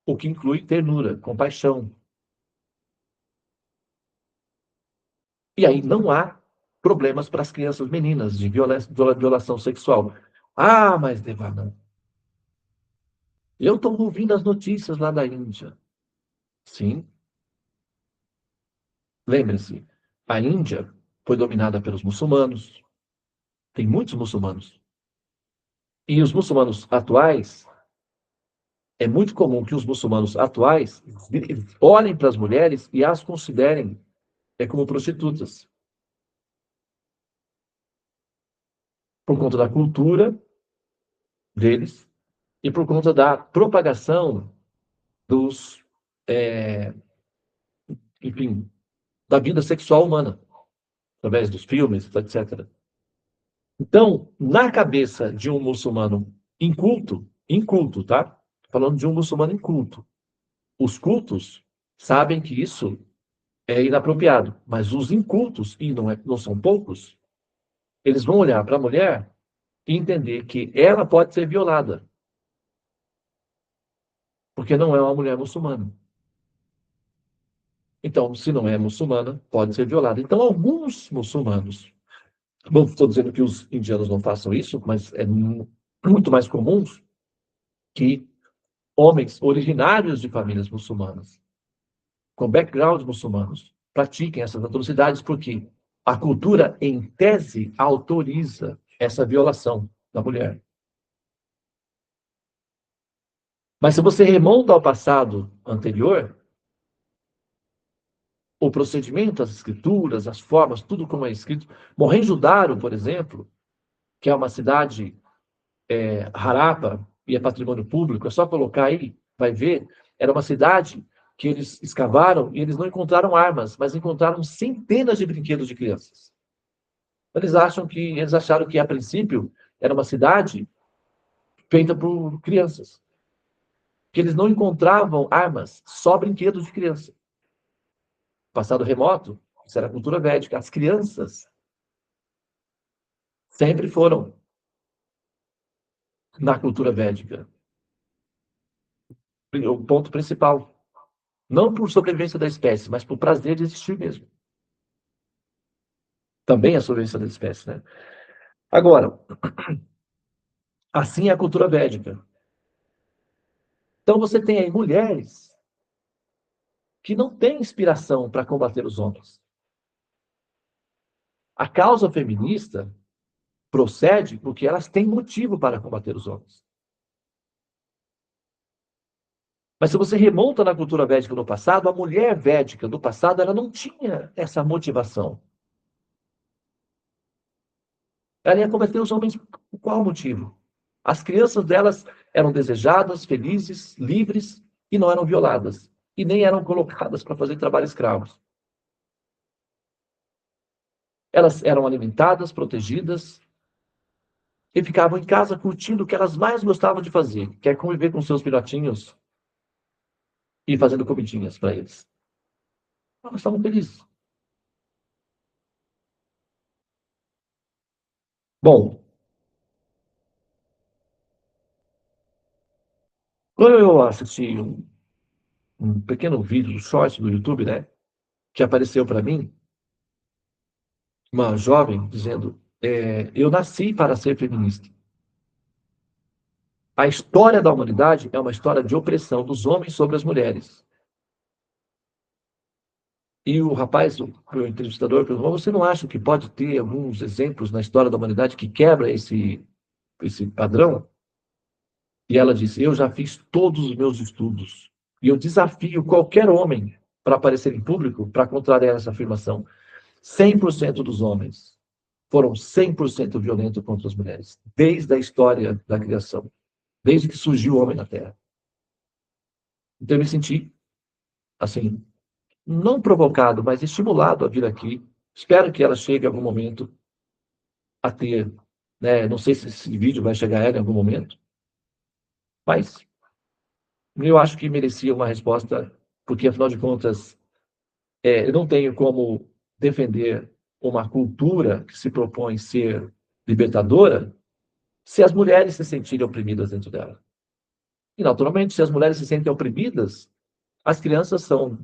o que inclui ternura, compaixão. E aí não há problemas para as crianças meninas de violação sexual. Ah, mas Devananda, eu estou ouvindo as notícias lá da Índia. Sim, lembre-se, a Índia foi dominada pelos muçulmanos, tem muitos muçulmanos. E os muçulmanos atuais, é muito comum que os muçulmanos atuais olhem para as mulheres e as considerem como prostitutas, por conta da cultura deles e por conta da propagação dos, é, enfim, da vida sexual humana, através dos filmes, etc. Então, na cabeça de um muçulmano inculto, tá? Tô falando de um muçulmano inculto. Os cultos sabem que isso é inapropriado, mas os incultos, e não são poucos, eles vão olhar para a mulher e entender que ela pode ser violada, porque não é uma mulher muçulmana. Então, se não é muçulmana, pode ser violada. Então, alguns muçulmanos, não estou dizendo que os indianos não façam isso, mas é muito mais comum que homens originários de famílias muçulmanas, com background muçulmanos, pratiquem essas atrocidades, porque a cultura, em tese, autoriza essa violação da mulher. Mas se você remonta ao passado anterior, o procedimento, as escrituras, as formas, tudo como é escrito. Mohenjo-Daro, por exemplo, que é uma cidade Harappa, e é patrimônio público, é só colocar aí, vai ver, era uma cidade que eles escavaram e eles não encontraram armas, mas encontraram centenas de brinquedos de crianças. Eles acharam que, a princípio, era uma cidade feita por crianças, que eles não encontravam armas, só brinquedos de criança. Passado remoto, isso era cultura védica. As crianças sempre foram na cultura védica o ponto principal. Não por sobrevivência da espécie, mas por prazer de existir mesmo. Também a sobrevivência da espécie, né? Agora, assim é a cultura védica. Então você tem aí mulheres que não têm inspiração para combater os homens. A causa feminista procede porque elas têm motivo para combater os homens. Mas se você remonta na cultura védica no passado, a mulher védica do passado, ela não tinha essa motivação. Ela ia combater os homens por qual motivo? As crianças delas eram desejadas, felizes, livres e não eram violadas. E nem eram colocadas para fazer trabalho escravo. Elas eram alimentadas, protegidas e ficavam em casa curtindo o que elas mais gostavam de fazer, que é conviver com seus filhotinhos e fazendo comidinhas para eles. Elas estavam felizes. Bom, quando eu assisti um pequeno vídeo do short do YouTube, né, que apareceu para mim, uma jovem dizendo: eu nasci para ser feminista. A história da humanidade é uma história de opressão dos homens sobre as mulheres. E o rapaz, o entrevistador, perguntou: você não acha que pode ter alguns exemplos na história da humanidade que quebra esse padrão? E ela disse: eu já fiz todos os meus estudos. E eu desafio qualquer homem para aparecer em público para contrariar essa afirmação. 100% dos homens foram 100% violentos contra as mulheres, desde a história da criação, desde que surgiu o homem na Terra. Então eu me senti, assim, não provocado, mas estimulado a vir aqui. Espero que ela chegue em algum momento a ter, né? Não sei se esse vídeo vai chegar a ela em algum momento, mas eu acho que merecia uma resposta, porque afinal de contas, eu não tenho como defender uma cultura que se propõe ser libertadora se as mulheres se sentirem oprimidas dentro dela. E, naturalmente, se as mulheres se sentem oprimidas, as crianças são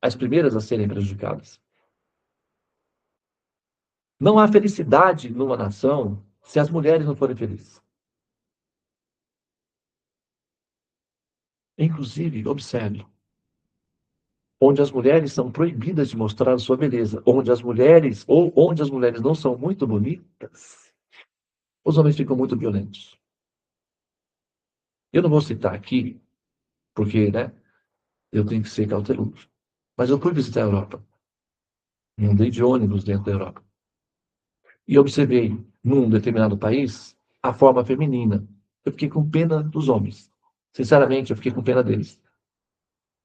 as primeiras a serem prejudicadas. Não há felicidade numa nação se as mulheres não forem felizes. Inclusive, observe, onde as mulheres são proibidas de mostrar a sua beleza, onde as mulheres não são muito bonitas, os homens ficam muito violentos. Eu não vou citar aqui, porque, né, eu tenho que ser cauteloso. Mas eu fui visitar a Europa. Andei de ônibus dentro da Europa. E observei, num determinado país, a forma feminina. Eu fiquei com pena dos homens. Sinceramente, eu fiquei com pena deles.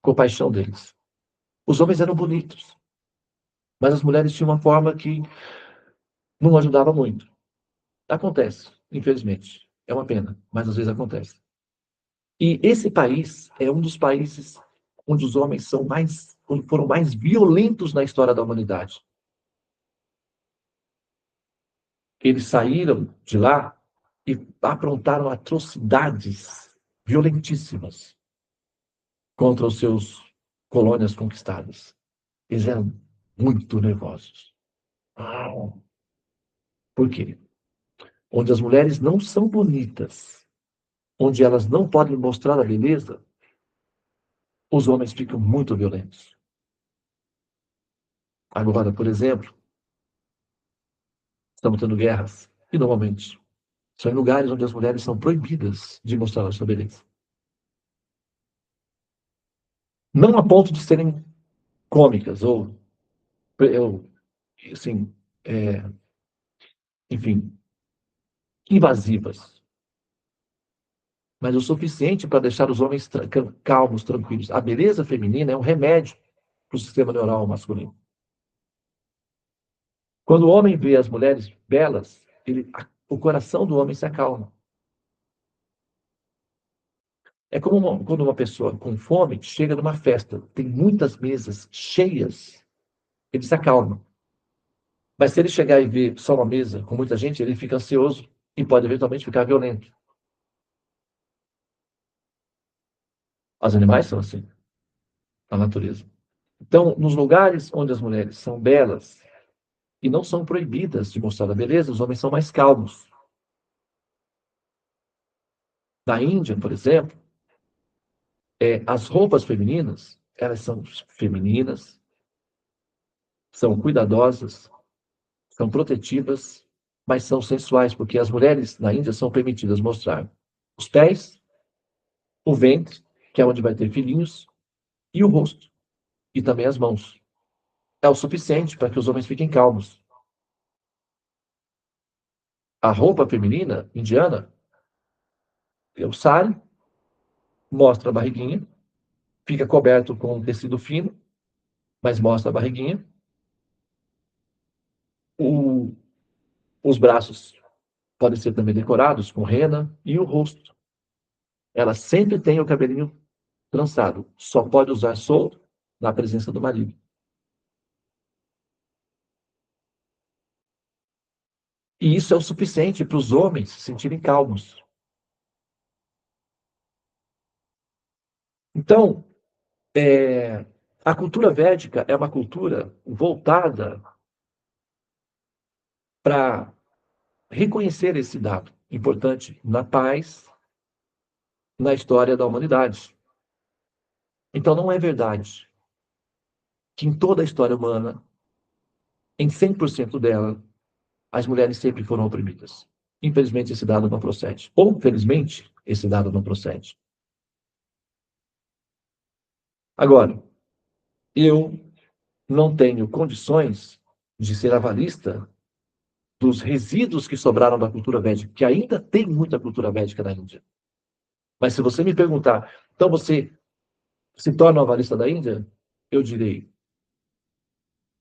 Compaixão deles. Os homens eram bonitos, mas as mulheres tinham uma forma que não ajudava muito. Acontece, infelizmente. É uma pena, mas às vezes acontece. E esse país é um dos países onde os homens foram mais violentos na história da humanidade. Eles saíram de lá e aprontaram atrocidades violentíssimas contra os seus colônias conquistadas. Eles eram muito nervosos. Por quê? Onde as mulheres não são bonitas, onde elas não podem mostrar a beleza, os homens ficam muito violentos. Agora, por exemplo, estamos tendo guerras, e normalmente são em lugares onde as mulheres são proibidas de mostrar a sua beleza. Não a ponto de serem cômicas ou assim, enfim, invasivas, mas o suficiente para deixar os homens calmos, tranquilos. A beleza feminina é um remédio para o sistema neural masculino. Quando o homem vê as mulheres belas, o coração do homem se acalma. É como quando uma pessoa com fome chega numa festa, tem muitas mesas cheias, ele se acalma. Mas se ele chegar e ver só uma mesa com muita gente, ele fica ansioso e pode eventualmente ficar violento. Os animais são assim, na natureza. Então, nos lugares onde as mulheres são belas e não são proibidas de mostrar a beleza, os homens são mais calmos. Na Índia, por exemplo, as roupas femininas, elas são femininas, são cuidadosas, são protetivas, mas são sensuais, porque as mulheres na Índia são permitidas mostrar os pés, o ventre, que é onde vai ter filhinhos, e o rosto, e também as mãos. É o suficiente para que os homens fiquem calmos. A roupa feminina indiana é o sari, mostra a barriguinha, fica coberto com um tecido fino, mas mostra a barriguinha. Os braços podem ser também decorados com rena e o rosto. Ela sempre tem o cabelinho trançado. Só pode usar solto na presença do marido. E isso é o suficiente para os homens se sentirem calmos. Então, a cultura védica é uma cultura voltada para reconhecer esse dado importante na paz, na história da humanidade. Então, não é verdade que em toda a história humana, em 100% dela, as mulheres sempre foram oprimidas. Infelizmente, esse dado não procede. Ou, felizmente, esse dado não procede. Agora, eu não tenho condições de ser avalista dos resíduos que sobraram da cultura védica, que ainda tem muita cultura védica na Índia. Mas se você me perguntar, então você se torna um avalista da Índia? Eu direi,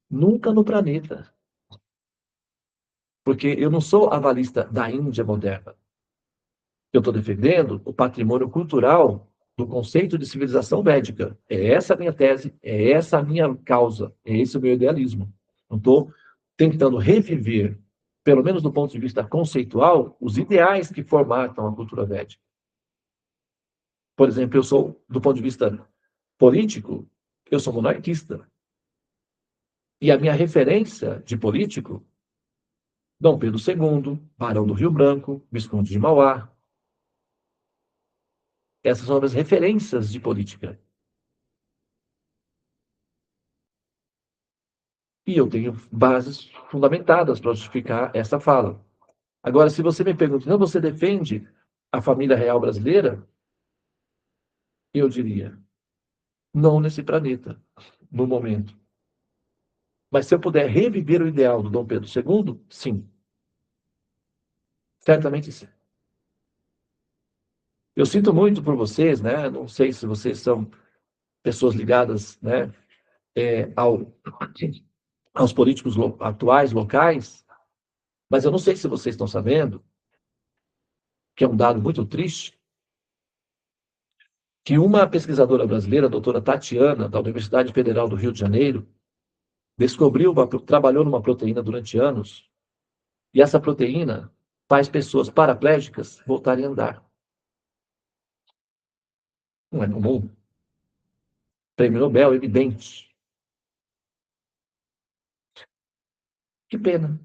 nunca no planeta. Porque eu não sou avalista da Índia moderna. Eu estou defendendo o patrimônio cultural do conceito de civilização védica. É essa a minha tese, é essa a minha causa, é esse o meu idealismo. Não estou tentando reviver pelo menos do ponto de vista conceitual, os ideais que formatam a cultura védica. Por exemplo, eu sou, do ponto de vista político, eu sou monarquista. E a minha referência de político, Dom Pedro II, Barão do Rio Branco, Visconde de Mauá. Essas são as referências de política. E eu tenho bases fundamentadas para justificar essa fala. Agora, se você me pergunta, não, você defende a família real brasileira? Eu diria, não nesse planeta, no momento. Mas se eu puder reviver o ideal do Dom Pedro II, sim. Certamente sim. Eu sinto muito por vocês, né? Não sei se vocês são pessoas ligadas, né, aos políticos atuais, locais, mas eu não sei se vocês estão sabendo, que é um dado muito triste, que uma pesquisadora brasileira, a doutora Tatiana, da Universidade Federal do Rio de Janeiro, trabalhou numa proteína durante anos, e essa proteína faz pessoas paraplégicas voltarem a andar. Não é comum. Prêmio Nobel, evidente. Que pena.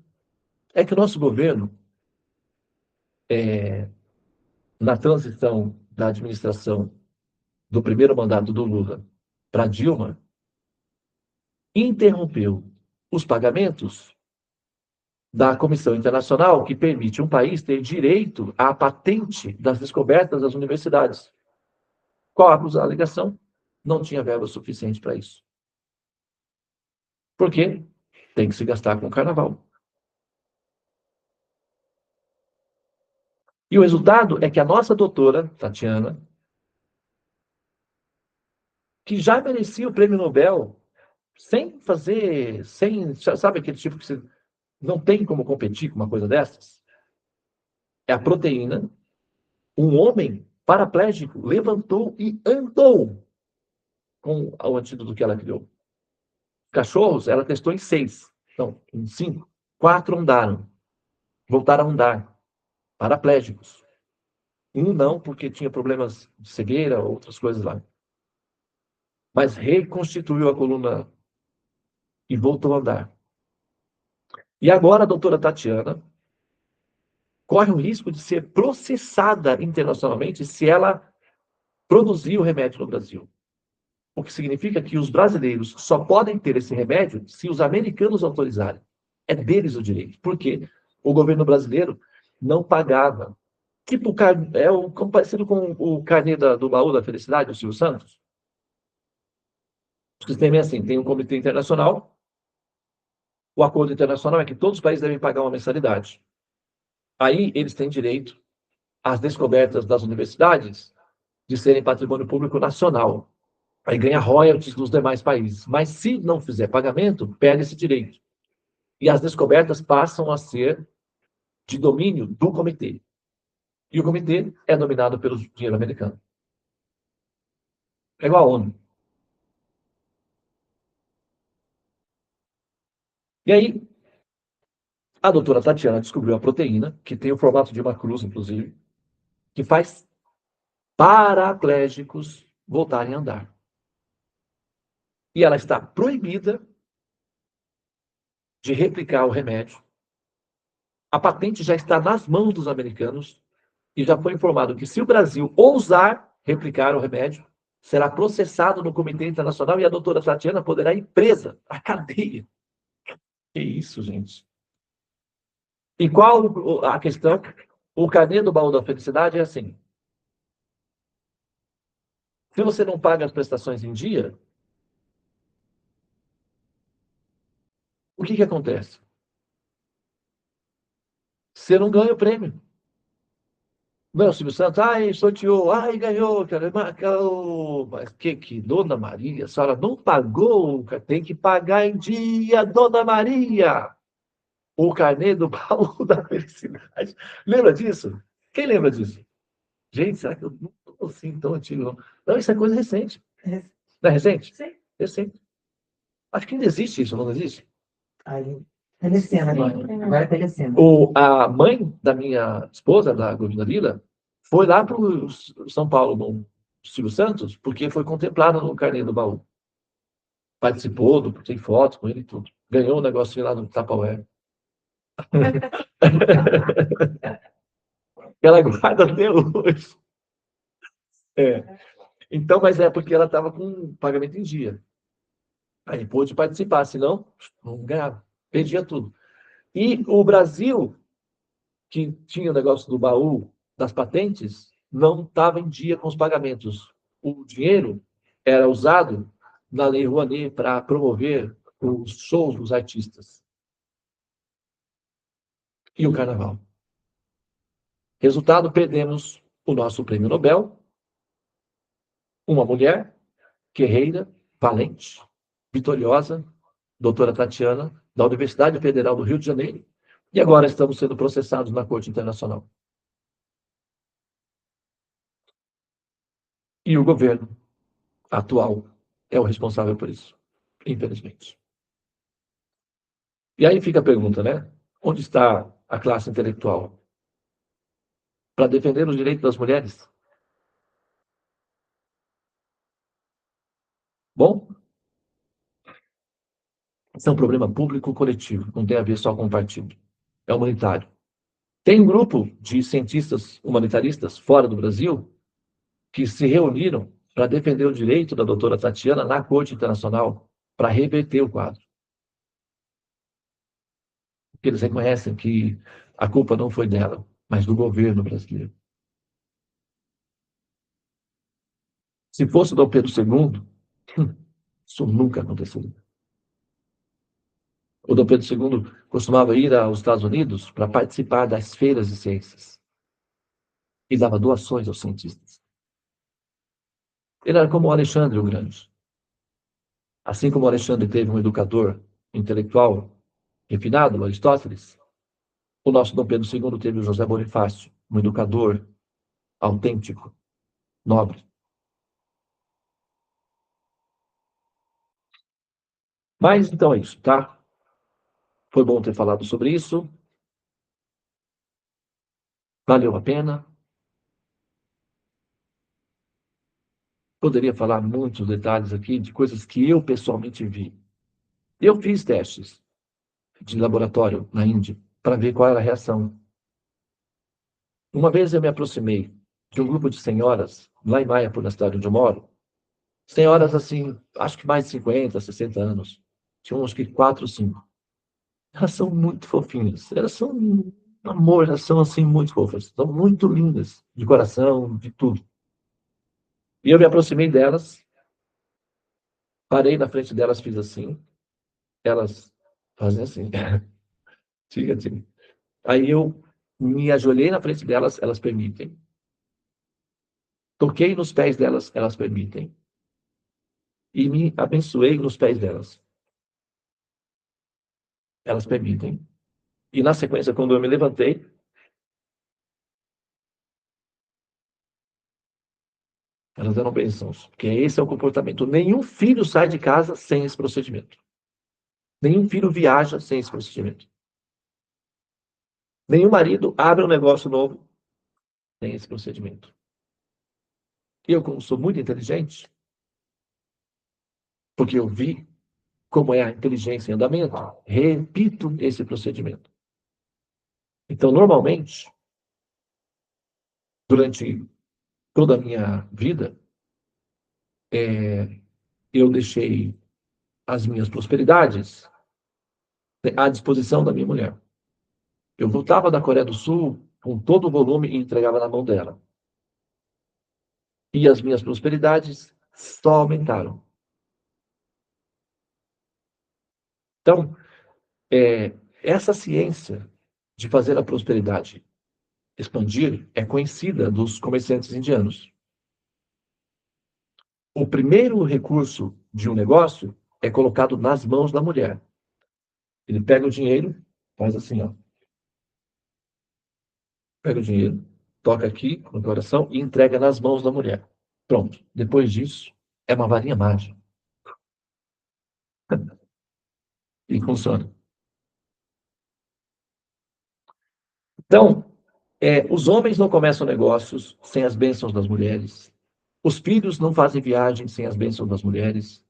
É que o nosso governo, na transição da administração do primeiro mandato do Lula para Dilma, interrompeu os pagamentos da Comissão Internacional que permite um país ter direito à patente das descobertas das universidades. Qual a alegação? Não tinha verba suficiente para isso. Por quê? Tem que se gastar com o carnaval. E o resultado é que a nossa doutora, Tatiana, que já merecia o prêmio Nobel, sabe aquele tipo que você não tem como competir com uma coisa dessas? É a proteína. Um homem paraplégico levantou e andou com o antídoto que ela criou. Cachorros, ela testou em 6. Não, em 5. 4 andaram. Voltaram a andar. Paraplégicos. Um não, porque tinha problemas de cegueira, outras coisas lá. Mas reconstituiu a coluna e voltou a andar. E agora a doutora Tatiana corre o risco de ser processada internacionalmente se ela produzir o remédio no Brasil. O que significa que os brasileiros só podem ter esse remédio se os americanos autorizarem. É deles o direito. Por quê? O governo brasileiro não pagava. Tipo, como parecido com o carnê do baú da felicidade, do Silvio Santos. O sistema é assim, tem um comitê internacional, o acordo internacional é que todos os países devem pagar uma mensalidade. Aí eles têm direito às descobertas das universidades de serem patrimônio público nacional. Aí ganha royalties dos demais países. Mas se não fizer pagamento, perde esse direito. E as descobertas passam a ser de domínio do comitê. E o comitê é dominado pelo dinheiro americano. É igual a ONU. E aí, a doutora Tatiana descobriu a proteína, que tem o formato de uma cruz, inclusive, que faz paraplégicos voltarem a andar. E ela está proibida de replicar o remédio. A patente já está nas mãos dos americanos e já foi informado que se o Brasil ousar replicar o remédio, será processado no Comitê Internacional e a doutora Tatiana poderá ir presa à cadeia. Que isso, gente? E qual a questão? O carnê do baú da felicidade é assim. Se você não paga as prestações em dia, o que acontece? Você não ganha o prêmio. Não é o Silvio Santos, ai, sorteou, ai, ganhou, cara, mas que, Dona Maria, a senhora não pagou, tem que pagar em dia, Dona Maria, o carnê do baú da felicidade. Lembra disso? Quem lembra disso? Gente, será que eu não estou assim tão antigo, não? Não, isso é coisa recente. Não é recente? Sim. Recente. Acho que ainda existe isso, não existe? Telecena agora. Agora é telecena. A mãe da minha esposa, da Govinda Lila, foi lá para o São Paulo, no Silvio Santos, porque foi contemplada no Carnê do Baú. Participou, tem fotos com ele e tudo. Ganhou um negocinho lá no Tupperware. Ela guarda até hoje. É. Então, mas é porque ela estava com pagamento em dia. Aí pôde participar, senão não ganhava, perdia tudo. E o Brasil, que tinha o negócio do baú das patentes, não estava em dia com os pagamentos. O dinheiro era usado na Lei Rouanet para promover os shows dos artistas e o carnaval. Resultado, perdemos o nosso prêmio Nobel, uma mulher guerreira, valente, vitoriosa, doutora Tatiana, da Universidade Federal do Rio de Janeiro, e agora estamos sendo processados na Corte Internacional. E o governo atual é o responsável por isso, infelizmente. E aí fica a pergunta, né? Onde está a classe intelectual para defender os direitos das mulheres? Bom, esse é um problema público coletivo, não tem a ver só com o partido. É humanitário. Tem um grupo de cientistas humanitaristas fora do Brasil que se reuniram para defender o direito da doutora Tatiana na Corte Internacional para reverter o quadro. Porque eles reconhecem que a culpa não foi dela, mas do governo brasileiro. Se fosse Dom Pedro II, isso nunca aconteceria. O Dom Pedro II costumava ir aos Estados Unidos para participar das feiras de ciências e dava doações aos cientistas. Ele era como o Alexandre o Grande. Assim como o Alexandre teve um educador intelectual refinado, Aristóteles, o nosso Dom Pedro II teve o José Bonifácio, um educador autêntico, nobre. Mas então é isso, tá? Foi bom ter falado sobre isso. Valeu a pena. Poderia falar muitos detalhes aqui de coisas que eu pessoalmente vi. Eu fiz testes de laboratório na Índia para ver qual era a reação. Uma vez eu me aproximei de um grupo de senhoras lá em Mayapur, na cidade onde eu moro. Senhoras assim, acho que mais de 50, 60 anos. Tinham uns que 4 ou 5. Elas são muito fofinhas. Elas são um amor, elas são assim muito fofas. São muito lindas, de coração, de tudo. E eu me aproximei delas, parei na frente delas, fiz assim. Elas fazem assim. Tira, tira. Aí eu me ajoelhei na frente delas, elas permitem. Toquei nos pés delas, elas permitem. E me abençoei nos pés delas. Elas permitem. E na sequência, quando eu me levantei, elas deram bênçãos. Porque esse é o comportamento. Nenhum filho sai de casa sem esse procedimento. Nenhum filho viaja sem esse procedimento. Nenhum marido abre um negócio novo sem esse procedimento. E eu, como sou muito inteligente, porque eu vi como é a inteligência em andamento, repito esse procedimento. Então, normalmente, durante toda a minha vida, eu deixei as minhas prosperidades à disposição da minha mulher. Eu voltava da Coreia do Sul com todo o volume e entregava na mão dela. E as minhas prosperidades só aumentaram. Então, essa ciência de fazer a prosperidade expandir é conhecida dos comerciantes indianos. O primeiro recurso de um negócio é colocado nas mãos da mulher. Ele pega o dinheiro, faz assim, ó. Pega o dinheiro, toca aqui no coração e entrega nas mãos da mulher. Pronto. Depois disso, é uma varinha mágica. E funciona. Então, os homens não começam negócios sem as bênçãos das mulheres. Os filhos não fazem viagem sem as bênçãos das mulheres.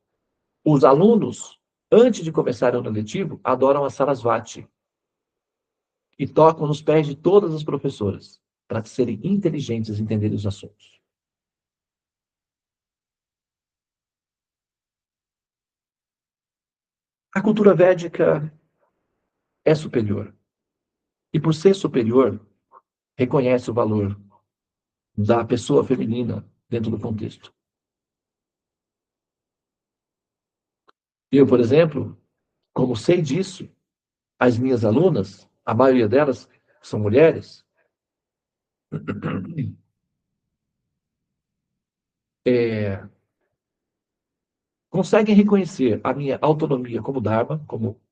Os alunos, antes de começar o ano letivo, adoram a Sarasvati e tocam nos pés de todas as professoras, para serem inteligentes e entenderem os assuntos. A cultura védica é superior. E por ser superior, reconhece o valor da pessoa feminina dentro do contexto. Eu, por exemplo, como sei disso, as minhas alunas, a maioria delas são mulheres, conseguem reconhecer a minha autonomia como Dharma, como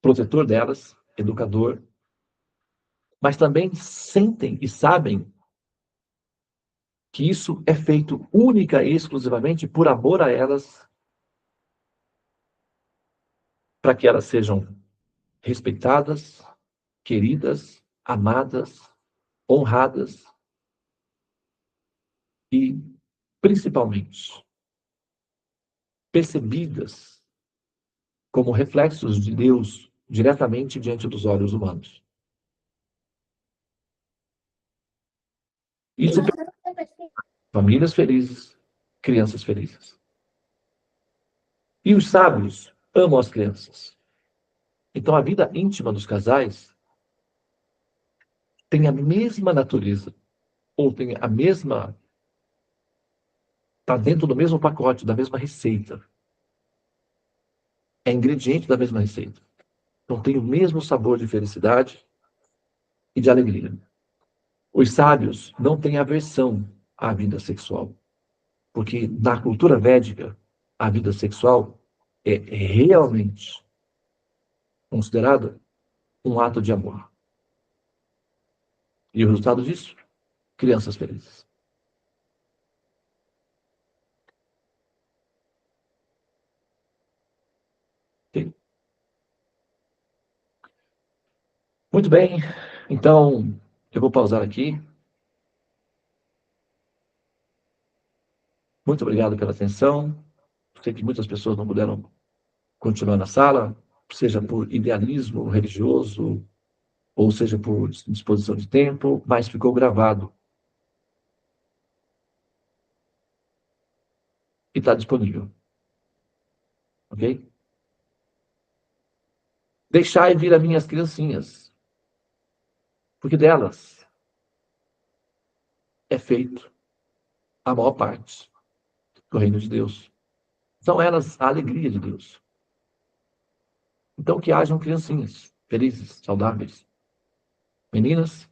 protetor delas, educador, mas também sentem e sabem que isso é feito única e exclusivamente por amor a elas, para que elas sejam respeitadas, queridas, amadas, honradas e, principalmente, percebidas como reflexos de Deus diretamente diante dos olhos humanos. Isso é famílias felizes, crianças felizes. E os sábios amam as crianças. Então, a vida íntima dos casais tem a mesma natureza, ou tem a mesma. Está dentro do mesmo pacote, da mesma receita. É ingrediente da mesma receita. Então, tem o mesmo sabor de felicidade e de alegria. Os sábios não têm aversão à vida sexual, porque na cultura védica, a vida sexual é realmente considerada um ato de amor. E o resultado disso? Crianças felizes. Ok? Muito bem. Então, eu vou pausar aqui. Muito obrigado pela atenção. Sei que muitas pessoas não puderam continuar na sala, seja por idealismo religioso, ou seja por disposição de tempo, mas ficou gravado. E está disponível. Ok? Deixai vir a minhas criancinhas, porque delas é feito a maior parte do reino de Deus. São elas a alegria de Deus. Então, que hajam criancinhas felizes, saudáveis. Meninas,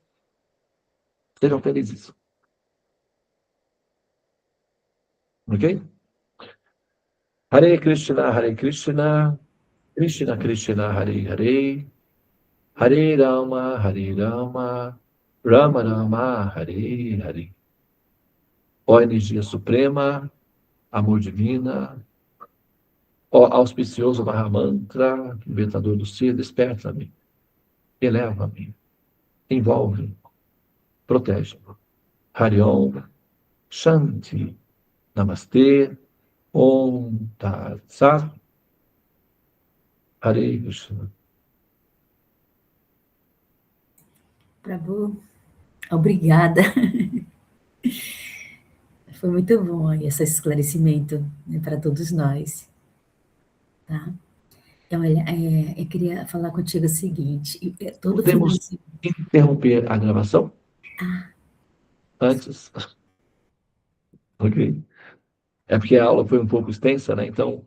sejam felizes. Ok? Hare Krishna, Hare Krishna, Krishna Krishna, Hare Hare, Hare Rama, Hare Rama, Rama Rama, Hare Hare. Ó energia suprema, amor divina, ó auspicioso Mahamantra, inventador do ser, desperta-me, eleva-me, envolve, protege-me. Hariom, Shanti, Namastê, Om Tat Sat, Hare Krishna. Prabhu, obrigada. Foi muito bom aí esse esclarecimento, né, para todos nós. Tá? Então, olha, eu queria falar contigo o seguinte: todo Podemos finalzinho. interromper a gravação Ah, antes? Ok. É porque a aula foi um pouco extensa, né? Então,